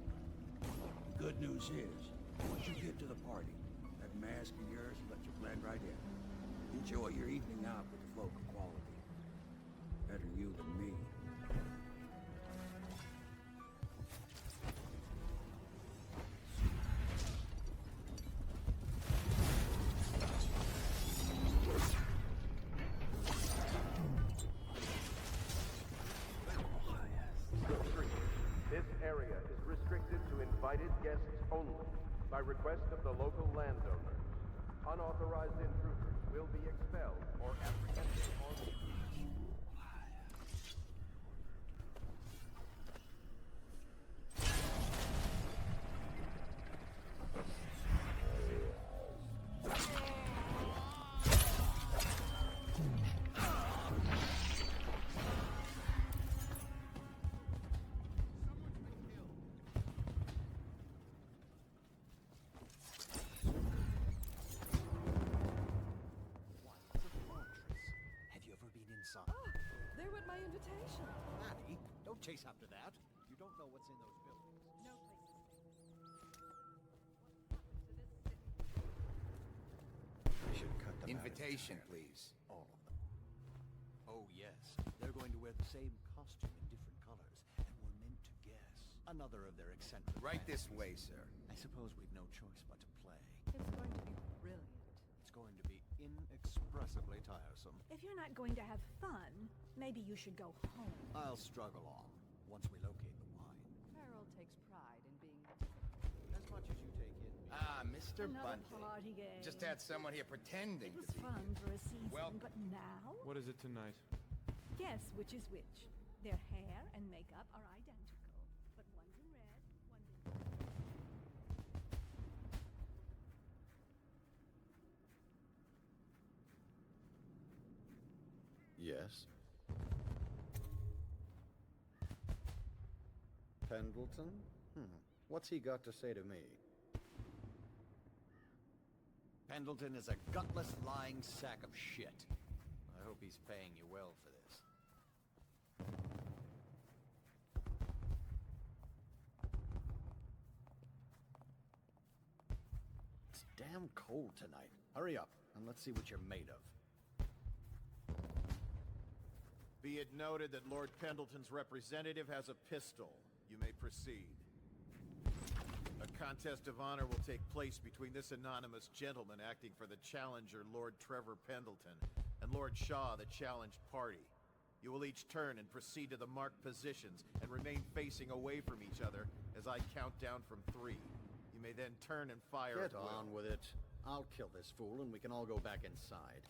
The good news is, once you get to the party, that mask of yours will let you blend right in. Enjoy your evening out with the folk of quality. Better you than me. This area is restricted to invited guests only, by request of the local landowners. Unauthorized intruders will be expelled or apprehended on the There went my invitation. Annie, don't chase after that. You don't know what's in those buildings. No place. I should cut them Invitation, out please. All of them. Oh, yes. They're going to wear the same costume in different colors, and we're meant to guess. Another of their eccentric Right this fantasies. way, sir. I suppose we've no choice but to play. It's going to be brilliant. It's going to be inexpressibly tiresome. If you're not going to have fun, maybe you should go home. I'll struggle on once we locate the wine. Farrell takes pride in being... As my much as you take in. Ah, Mr. Another Bunting. party game. Just had someone here pretending It was to be. fun for a season, Well- but now? What is it tonight? Guess which is which. Their hair and makeup are identical, but one's in red, one's in blue. Yes. Pendleton? What's he got to say to me? Pendleton is a gutless, lying sack of shit. I hope he's paying you well for this. It's damn cold tonight. Hurry up, and let's see what you're made of. Be it noted that Lord Pendleton's representative has a pistol. You may proceed. A contest of honor will take place between this anonymous gentleman acting for the challenger, Lord Trevor Pendleton, and Lord Shaw, the challenged party. You will each turn and proceed to the marked positions and remain facing away from each other as I count down from 3. You may then turn and fire Get at will. on with it. I'll kill this fool and we can all go back inside.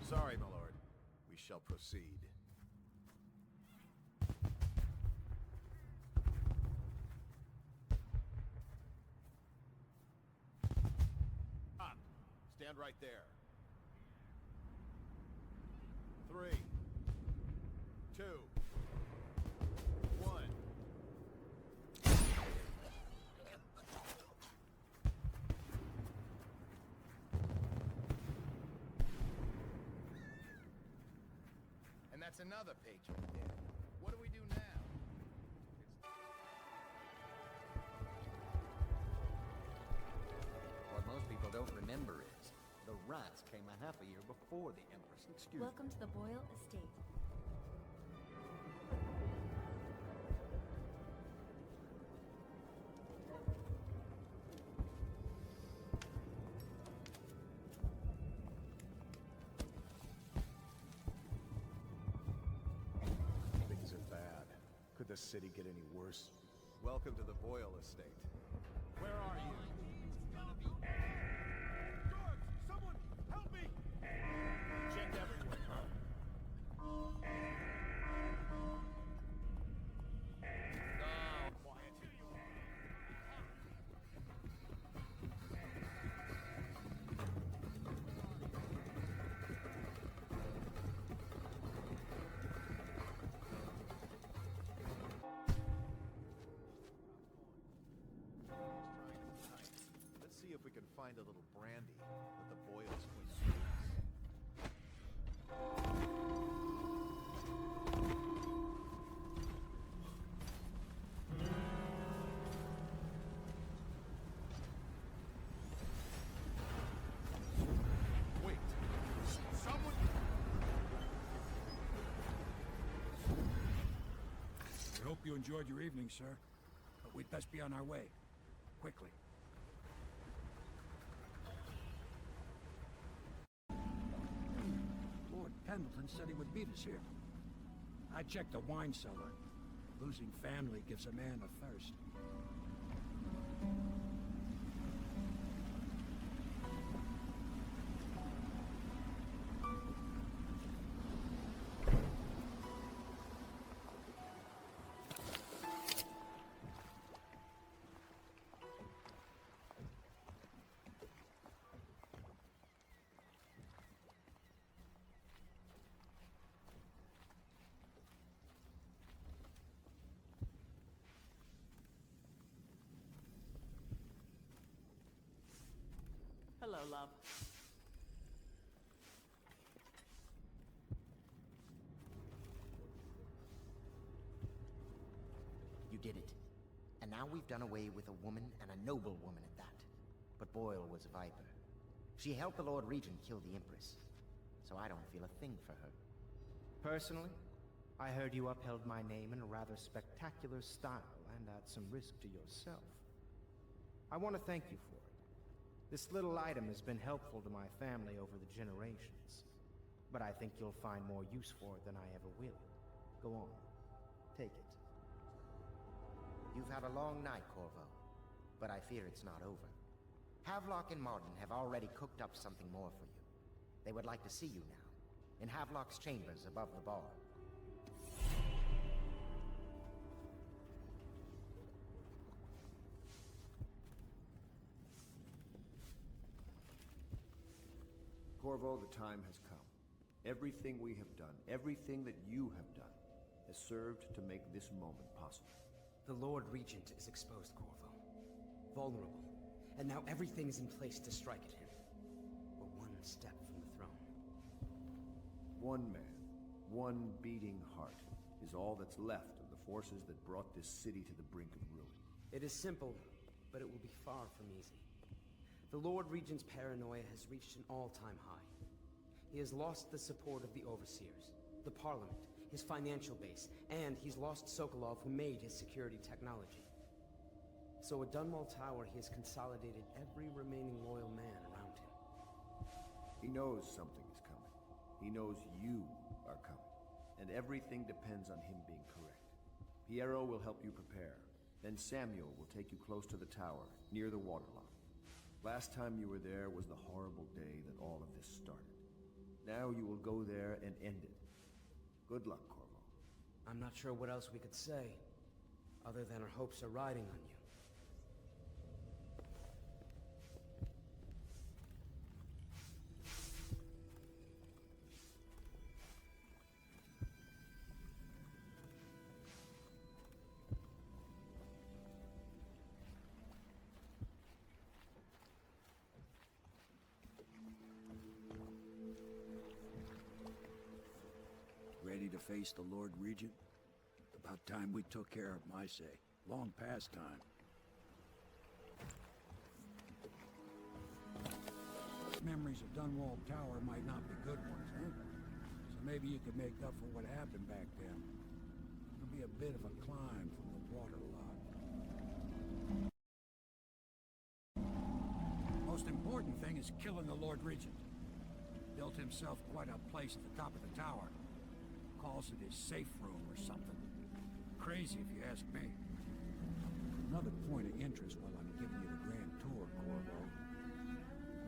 Sorry, my lord. We shall proceed. On. Stand right there. 3, 2, 1. And that's another patron dead. What do we do now? What most people don't remember is, the rats came a half a year before the Empress. Excuse me. Welcome to the Boyle Estate. Things are bad. Could the city get any worse? Welcome to the Boyle Estate. Where are you? Guards! Someone help me! Check everywhere. No, quiet. Let's see if we can find a little brandy that the Boyles clean up. Wait. Someone... We hope you enjoyed your evening, sir. But we'd best be on our way. Quickly. Lord Pendleton said he would beat us here. I checked the wine cellar. Losing family gives a man a thirst. Hello, love. You did it. And now we've done away with a woman, and a noble woman at that. But Boyle was a viper. She helped the Lord Regent kill the Empress, so I don't feel a thing for her. Personally, I heard you upheld my name in a rather spectacular style and at some risk to yourself. I want to thank you for it. This little item has been helpful to my family over the generations, but I think you'll find more use for it than I ever will. Go on, take it. You've had a long night, Corvo. but I fear it's not over. Havelock and Martin have already cooked up something more for you. They would like to see you now, in Havelock's chambers above the bar. Corvo, the time has come. Everything we have done, everything that you have done, has served to make this moment possible. The Lord Regent is exposed, Corvo. Vulnerable. And now everything's in place to strike at him. We're one step from the throne. One man, one beating heart, is all that's left of the forces that brought this city to the brink of ruin. It is simple, but it will be far from easy. The Lord Regent's paranoia has reached an all-time high. He has lost the support of the Overseers, the Parliament, his financial base, and he's lost Sokolov, who made his security technology. So at Dunwall Tower, he has consolidated every remaining loyal man around him. He knows something is coming. He knows you are coming. And everything depends on him being correct. Piero will help you prepare. Then Samuel will take you close to the tower, near the waterlock. Last time you were there was the horrible day that all of this started. Now you will go there and end it. Good luck, Corvo. I'm not sure what else we could say, other than our hopes are riding on you. Ready to face the Lord Regent? About time we took care of my say. Long past time. Memories of Dunwall Tower might not be good ones, huh? So maybe you could make up for what happened back then. It'll be a bit of a climb from the waterlock. Most important thing is killing the Lord Regent. Built himself quite a place at the top of the tower. Calls it his safe room or something. Crazy if you ask me. Another point of interest while I'm giving you the grand tour, Corvo.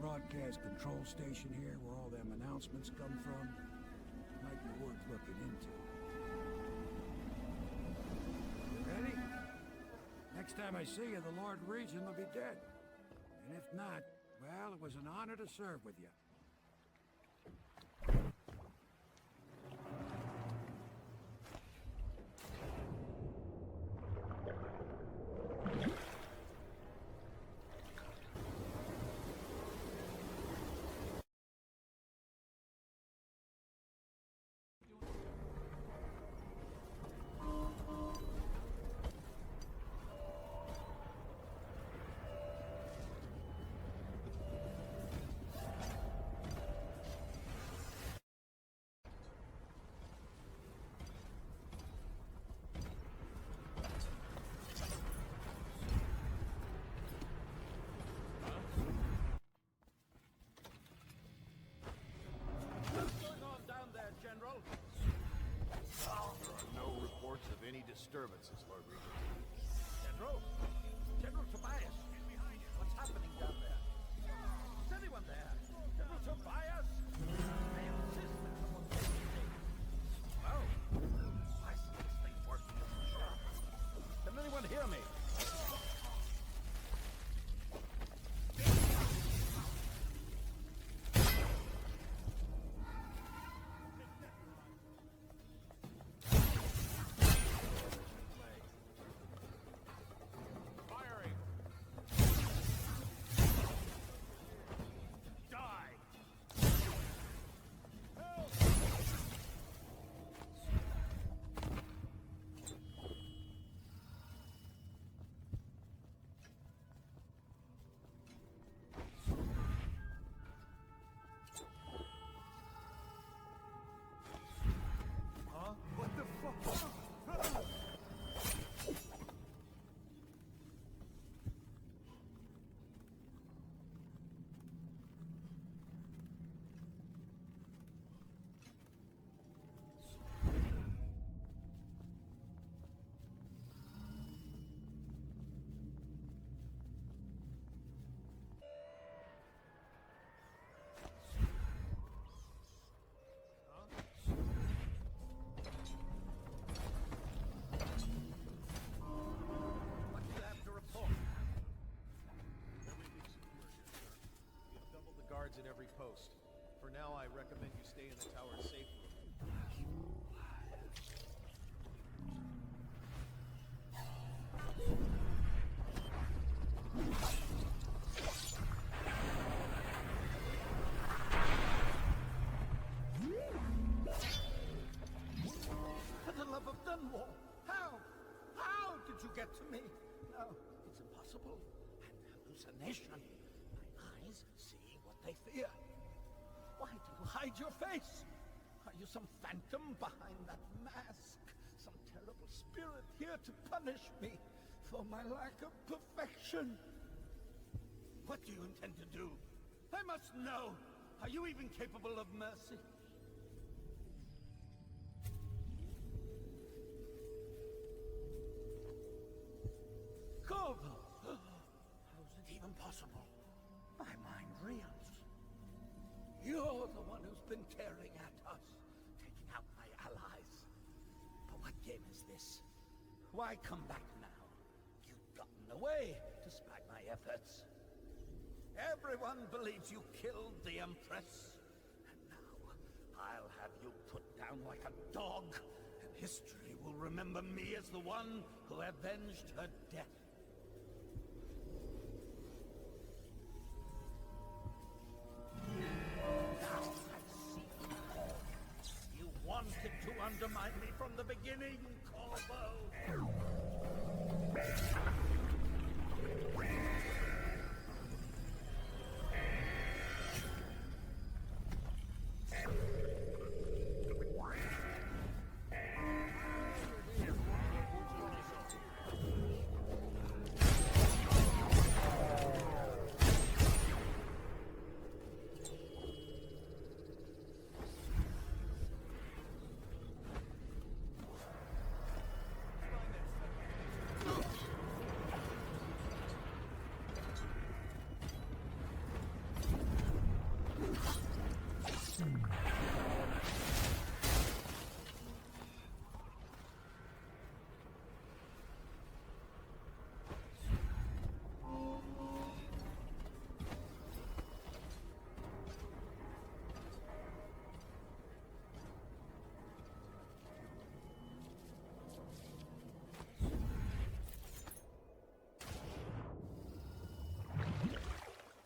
Broadcast control station here where all them announcements come from. Might be worth looking into. You ready? Next time I see you, the Lord Regent will be dead. And if not, well, it was an honor to serve with you. Any disturbances, Lord Regent? General? General Tobias! Get behind you! What's happening down there? Is anyone there? General Tobias? I insist that someone take me. Oh! I see this thing working in the shop. Can anyone hear me? now, I recommend you stay in the tower's safe room. For the love of Dunwall, how? How did you get to me? No, it's impossible. An hallucination. My eyes see what they fear. Why do you hide your face? Are you some phantom behind that mask? Some terrible spirit here to punish me for my lack of perfection? What do you intend to do? I must know. Are you even capable of mercy? Corvo! How is it even possible? My mind reels. You're the one who's been tearing at us, taking out my allies. But what game is this? Why come back now? You've gotten away, despite my efforts. Everyone believes you killed the Empress. And now, I'll have you put down like a dog, and history will remember me as the one who avenged her death. Now I see you all. You wanted to undermine me from the beginning, Corvo.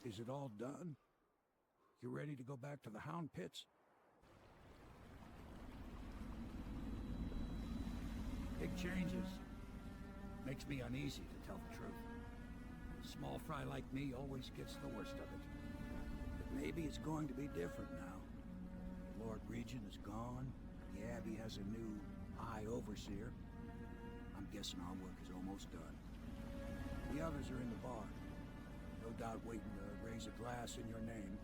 Is it all done? You ready to go back to the Hound Pits? Big changes. Makes me uneasy, to tell the truth. A small fry like me always gets the worst of it. But maybe it's going to be different now. The Lord Regent is gone. The Abbey has a new High Overseer. I'm guessing our work is almost done. The others are in the bar. No doubt waiting to raise a glass in your name.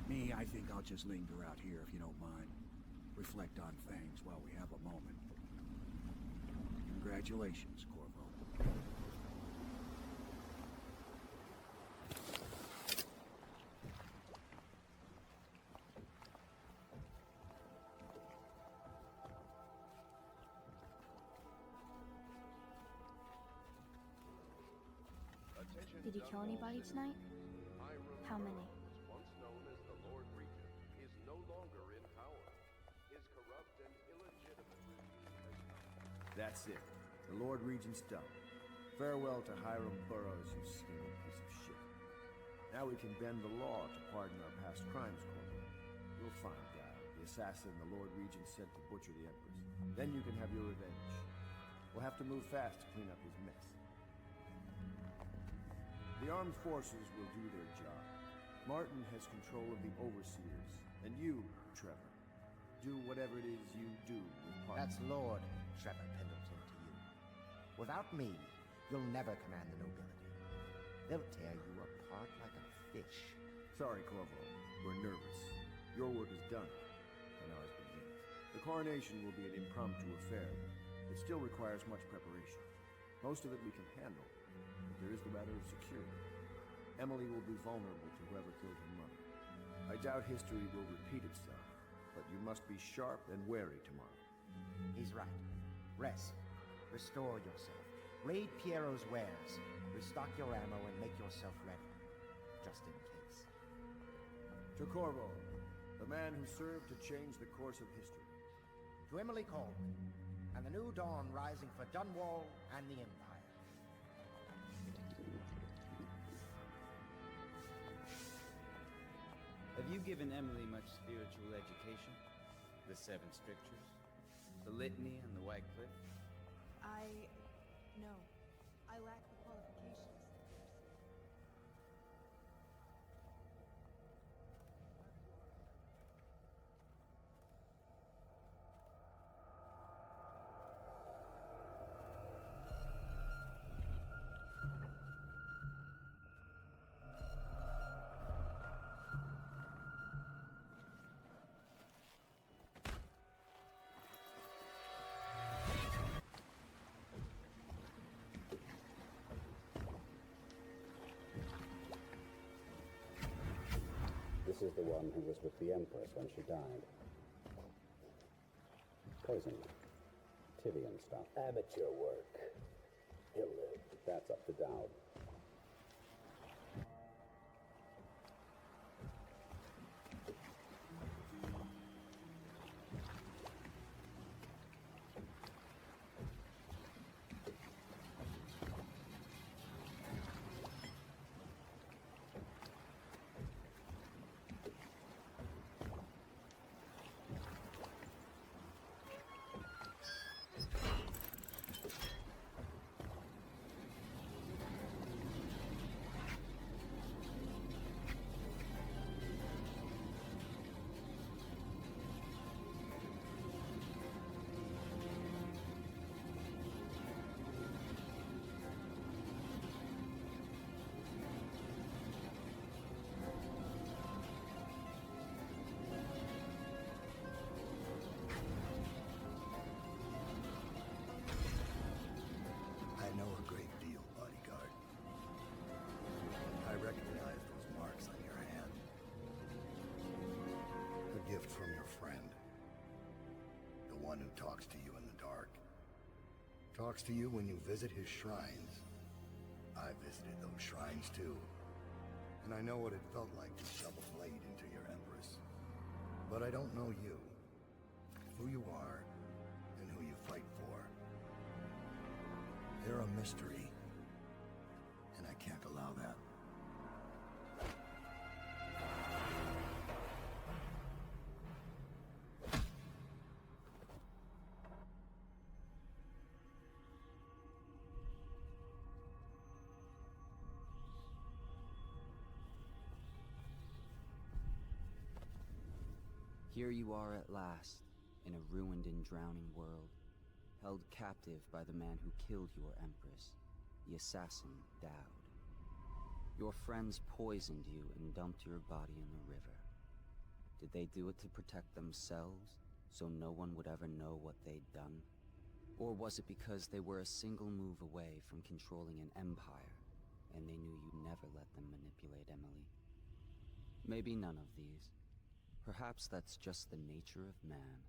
Me, I think I'll just linger out here if you don't mind. Reflect on things while we have a moment. Congratulations, Corvo. Did you kill anybody tonight? How many? Once known as the Lord Regent, is no longer in power. His corrupt and illegitimate regime has... That's it. The Lord Regent's done. Farewell to Hiram Burroughs, you scheming piece of shit. Now we can bend the law to pardon our past crimes, Corvo. You'll find Guile, the assassin the Lord Regent sent to butcher the Empress. Then you can have your revenge. We'll have to move fast to clean up his mess. The armed forces will do their job. Martin has control of the Overseers, and you, Trevor, do whatever it is you do with Parker. That's Lord Trevor Pendleton to you. Without me, you'll never command the nobility. They'll tear you apart like a fish. Sorry, Corvo. We're nervous. Your work is done, and ours begins. The coronation will be an impromptu affair. It still requires much preparation. Most of it we can handle. There is the matter of security. Emily will be vulnerable to whoever killed her mother. I doubt history will repeat itself, but you must be sharp and wary tomorrow. He's right. Rest. Restore yourself. Raid Piero's wares. Restock your ammo and make yourself ready. Just in case. To Corvo, the man who served to change the course of history. To Emily Colwyn, and the new dawn rising for Dunwall and the Empire. Have you given Emily much spiritual education? The Seven Strictures? The Litany and the White Cliff? No. I lack the qualifications. This is the one who was with the Empress when she died. Poison. Tivian stuff. Amateur work. He'll live. That's up to Dowd. I know a great deal, bodyguard. I recognize those marks on your hand. A gift from your friend. The one who talks to you in the dark. Talks to you when you visit his shrines. I visited those shrines too. And I know what it felt like to shove a blade into your Empress. But I don't know you. Who you are, and who you fight for. They're a mystery, and I can't allow that. Here you are at last, in a ruined and drowning world, held captive by the man who killed your Empress, the assassin Dowd. Your friends poisoned you and dumped your body in the river. Did they do it to protect themselves, so no one would ever know what they'd done? Or was it because they were a single move away from controlling an empire, and they knew you'd never let them manipulate Emily? Maybe none of these. Perhaps that's just the nature of man.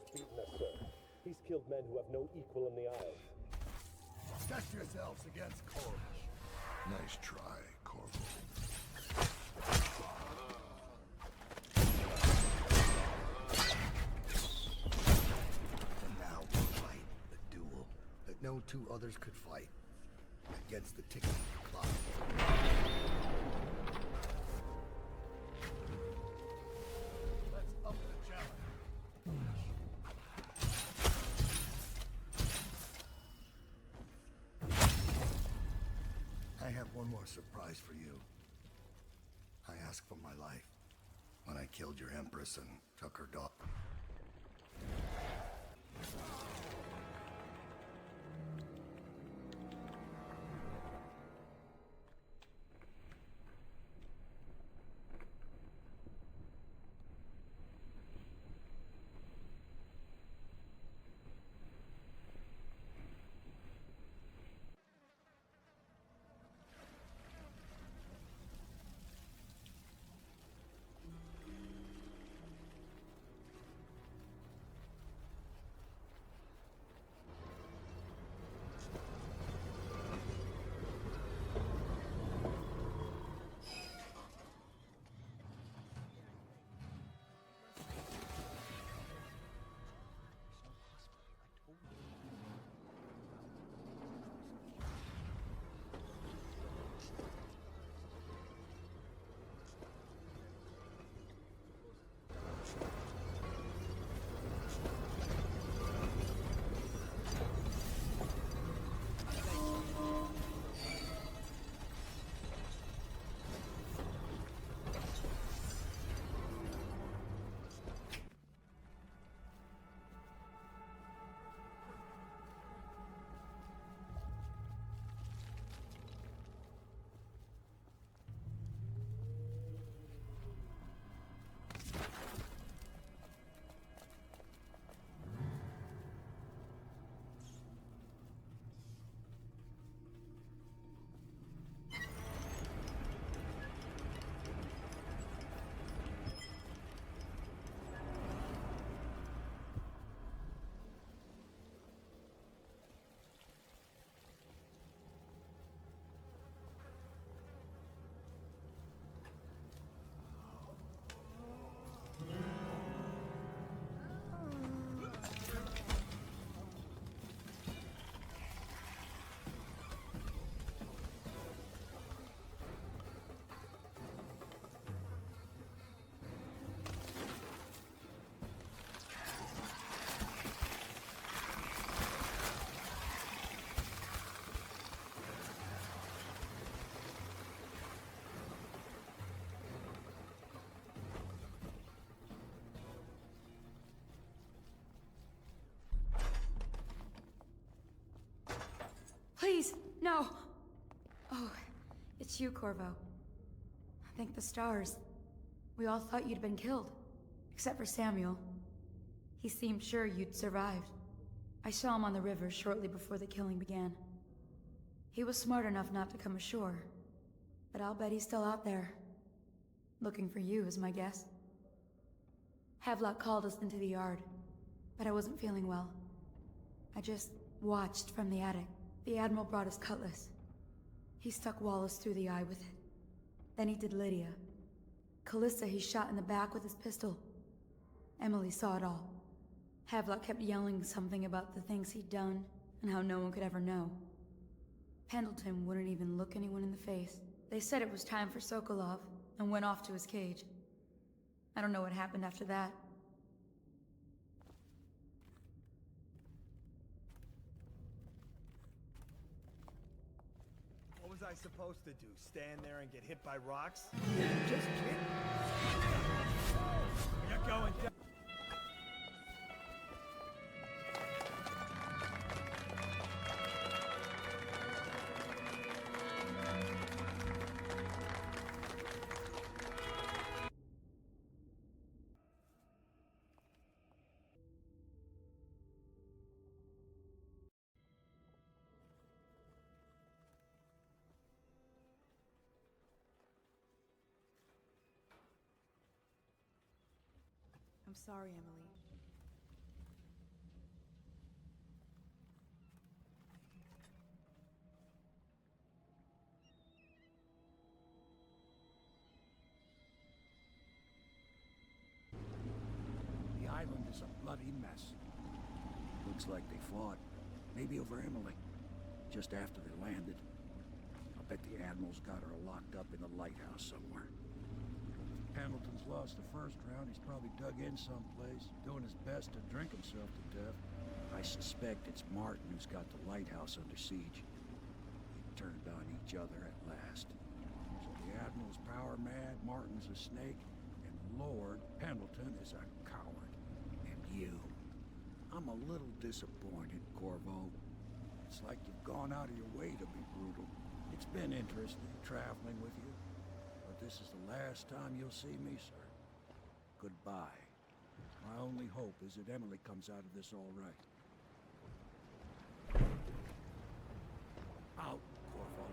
just beaten us, sir. He's killed men who have no equal in the Isles. Test yourselves against Corvo. Nice try, Corvo. And now we'll fight a duel that no two others could fight against the ticking clock. Let's up the challenge. I have one more surprise for you. I asked for my life when I killed your Empress and took her daughter. Please, no! Oh, it's you, Corvo. Thank the stars. We all thought you'd been killed. Except for Samuel. He seemed sure you'd survived. I saw him on the river shortly before the killing began. He was smart enough not to come ashore. But I'll bet he's still out there. Looking for you, is my guess. Havelock called us into the yard, but I wasn't feeling well. I just watched from the attic. The Admiral brought his cutlass. He stuck Wallace through the eye with it. Then he did Lydia. Callista he shot in the back with his pistol. Emily saw it all. Havelock kept yelling something about the things he'd done, and how no one could ever know. Pendleton wouldn't even look anyone in the face. They said it was time for Sokolov, and went off to his cage. I don't know what happened after that. What was I supposed to do? Stand there and get hit by rocks? Just kidding. You're going down. I'm sorry, Emily. bloody mess. Looks like they fought. Maybe over Emily. Just after they landed. I bet the Admiral's got her locked up in the lighthouse somewhere. Pendleton's lost the first round. He's probably dug in someplace, doing his best to drink himself to death. I suspect it's Martin who's got the lighthouse under siege. They turned on each other at last. So the Admiral's power mad, Martin's a snake, and Lord Pendleton is a coward. And you. I'm a little disappointed, Corvo. It's like you've gone out of your way to be brutal. It's been interesting traveling with you, but this is the last time you'll see me, sir. Goodbye. My only hope is that Emily comes out of this all right. Out, Corvo.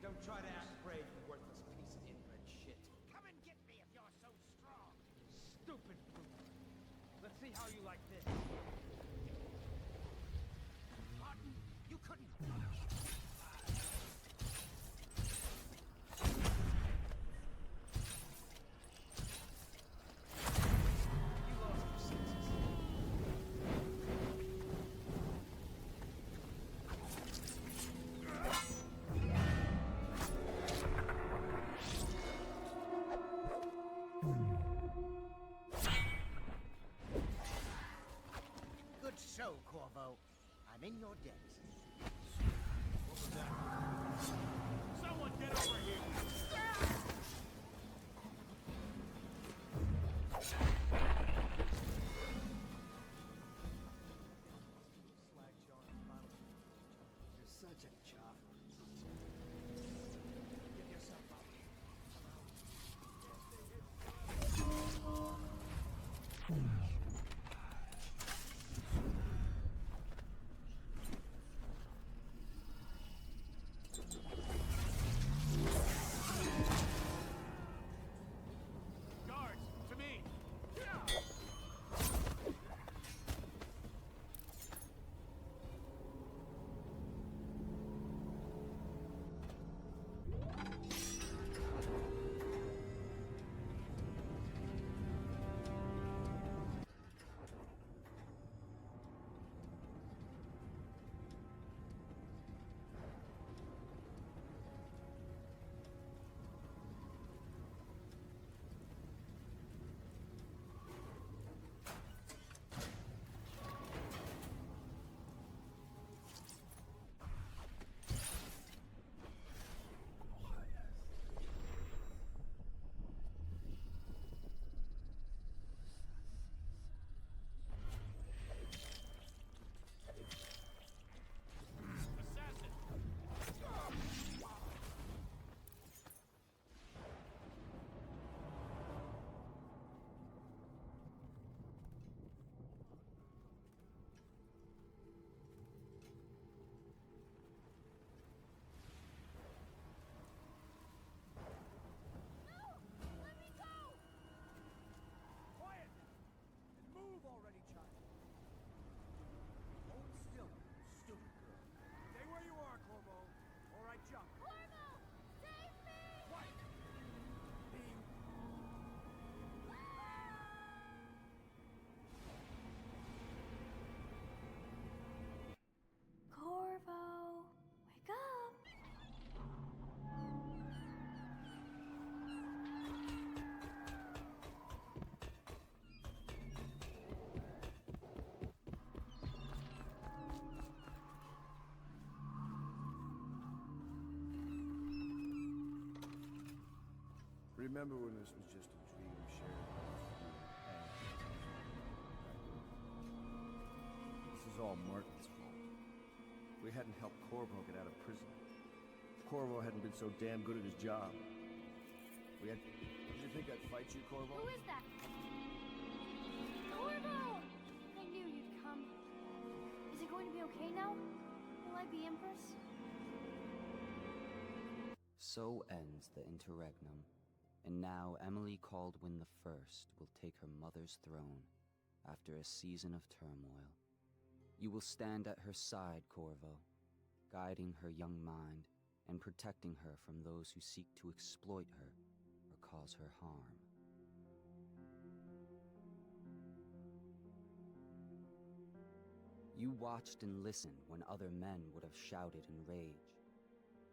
Don't try to act brave, you worthless piece of inbred shit. Come and get me if you're so strong. Stupid brute. Let's see how you like this. Martin, you couldn't. Good show, Corvo. I'm in your debt. Someone get over here! You're such a chopper. Give yourself up. remember when this was just a dream shared with you and this is all Martin's fault. If we hadn't helped Corvo get out of prison, if Corvo hadn't been so damn good at his job, did you think I'd fight you, Corvo? Who is that? Corvo! I knew you'd come. Is it going to be okay now? Will I be Empress? So ends the interregnum, and now Emily Caldwin I will take her mother's throne after a season of turmoil. You will stand at her side, Corvo, guiding her young mind and protecting her from those who seek to exploit her or cause her harm. You watched and listened when other men would have shouted in rage.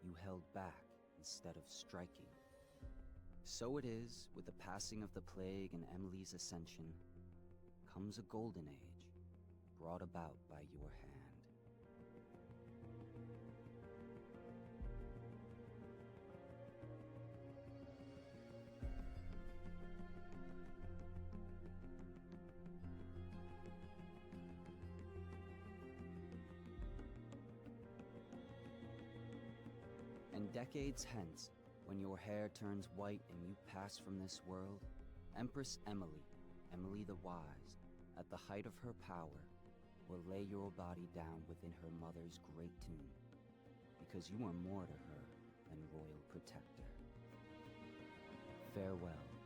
You held back instead of striking. So it is, with the passing of the plague and Emily's ascension, comes a golden age, brought about by your hand. And decades hence, when your hair turns white and you pass from this world, Empress Emily, Emily the Wise, at the height of her power, will lay your body down within her mother's great tomb, because you are more to her than royal protector. Farewell.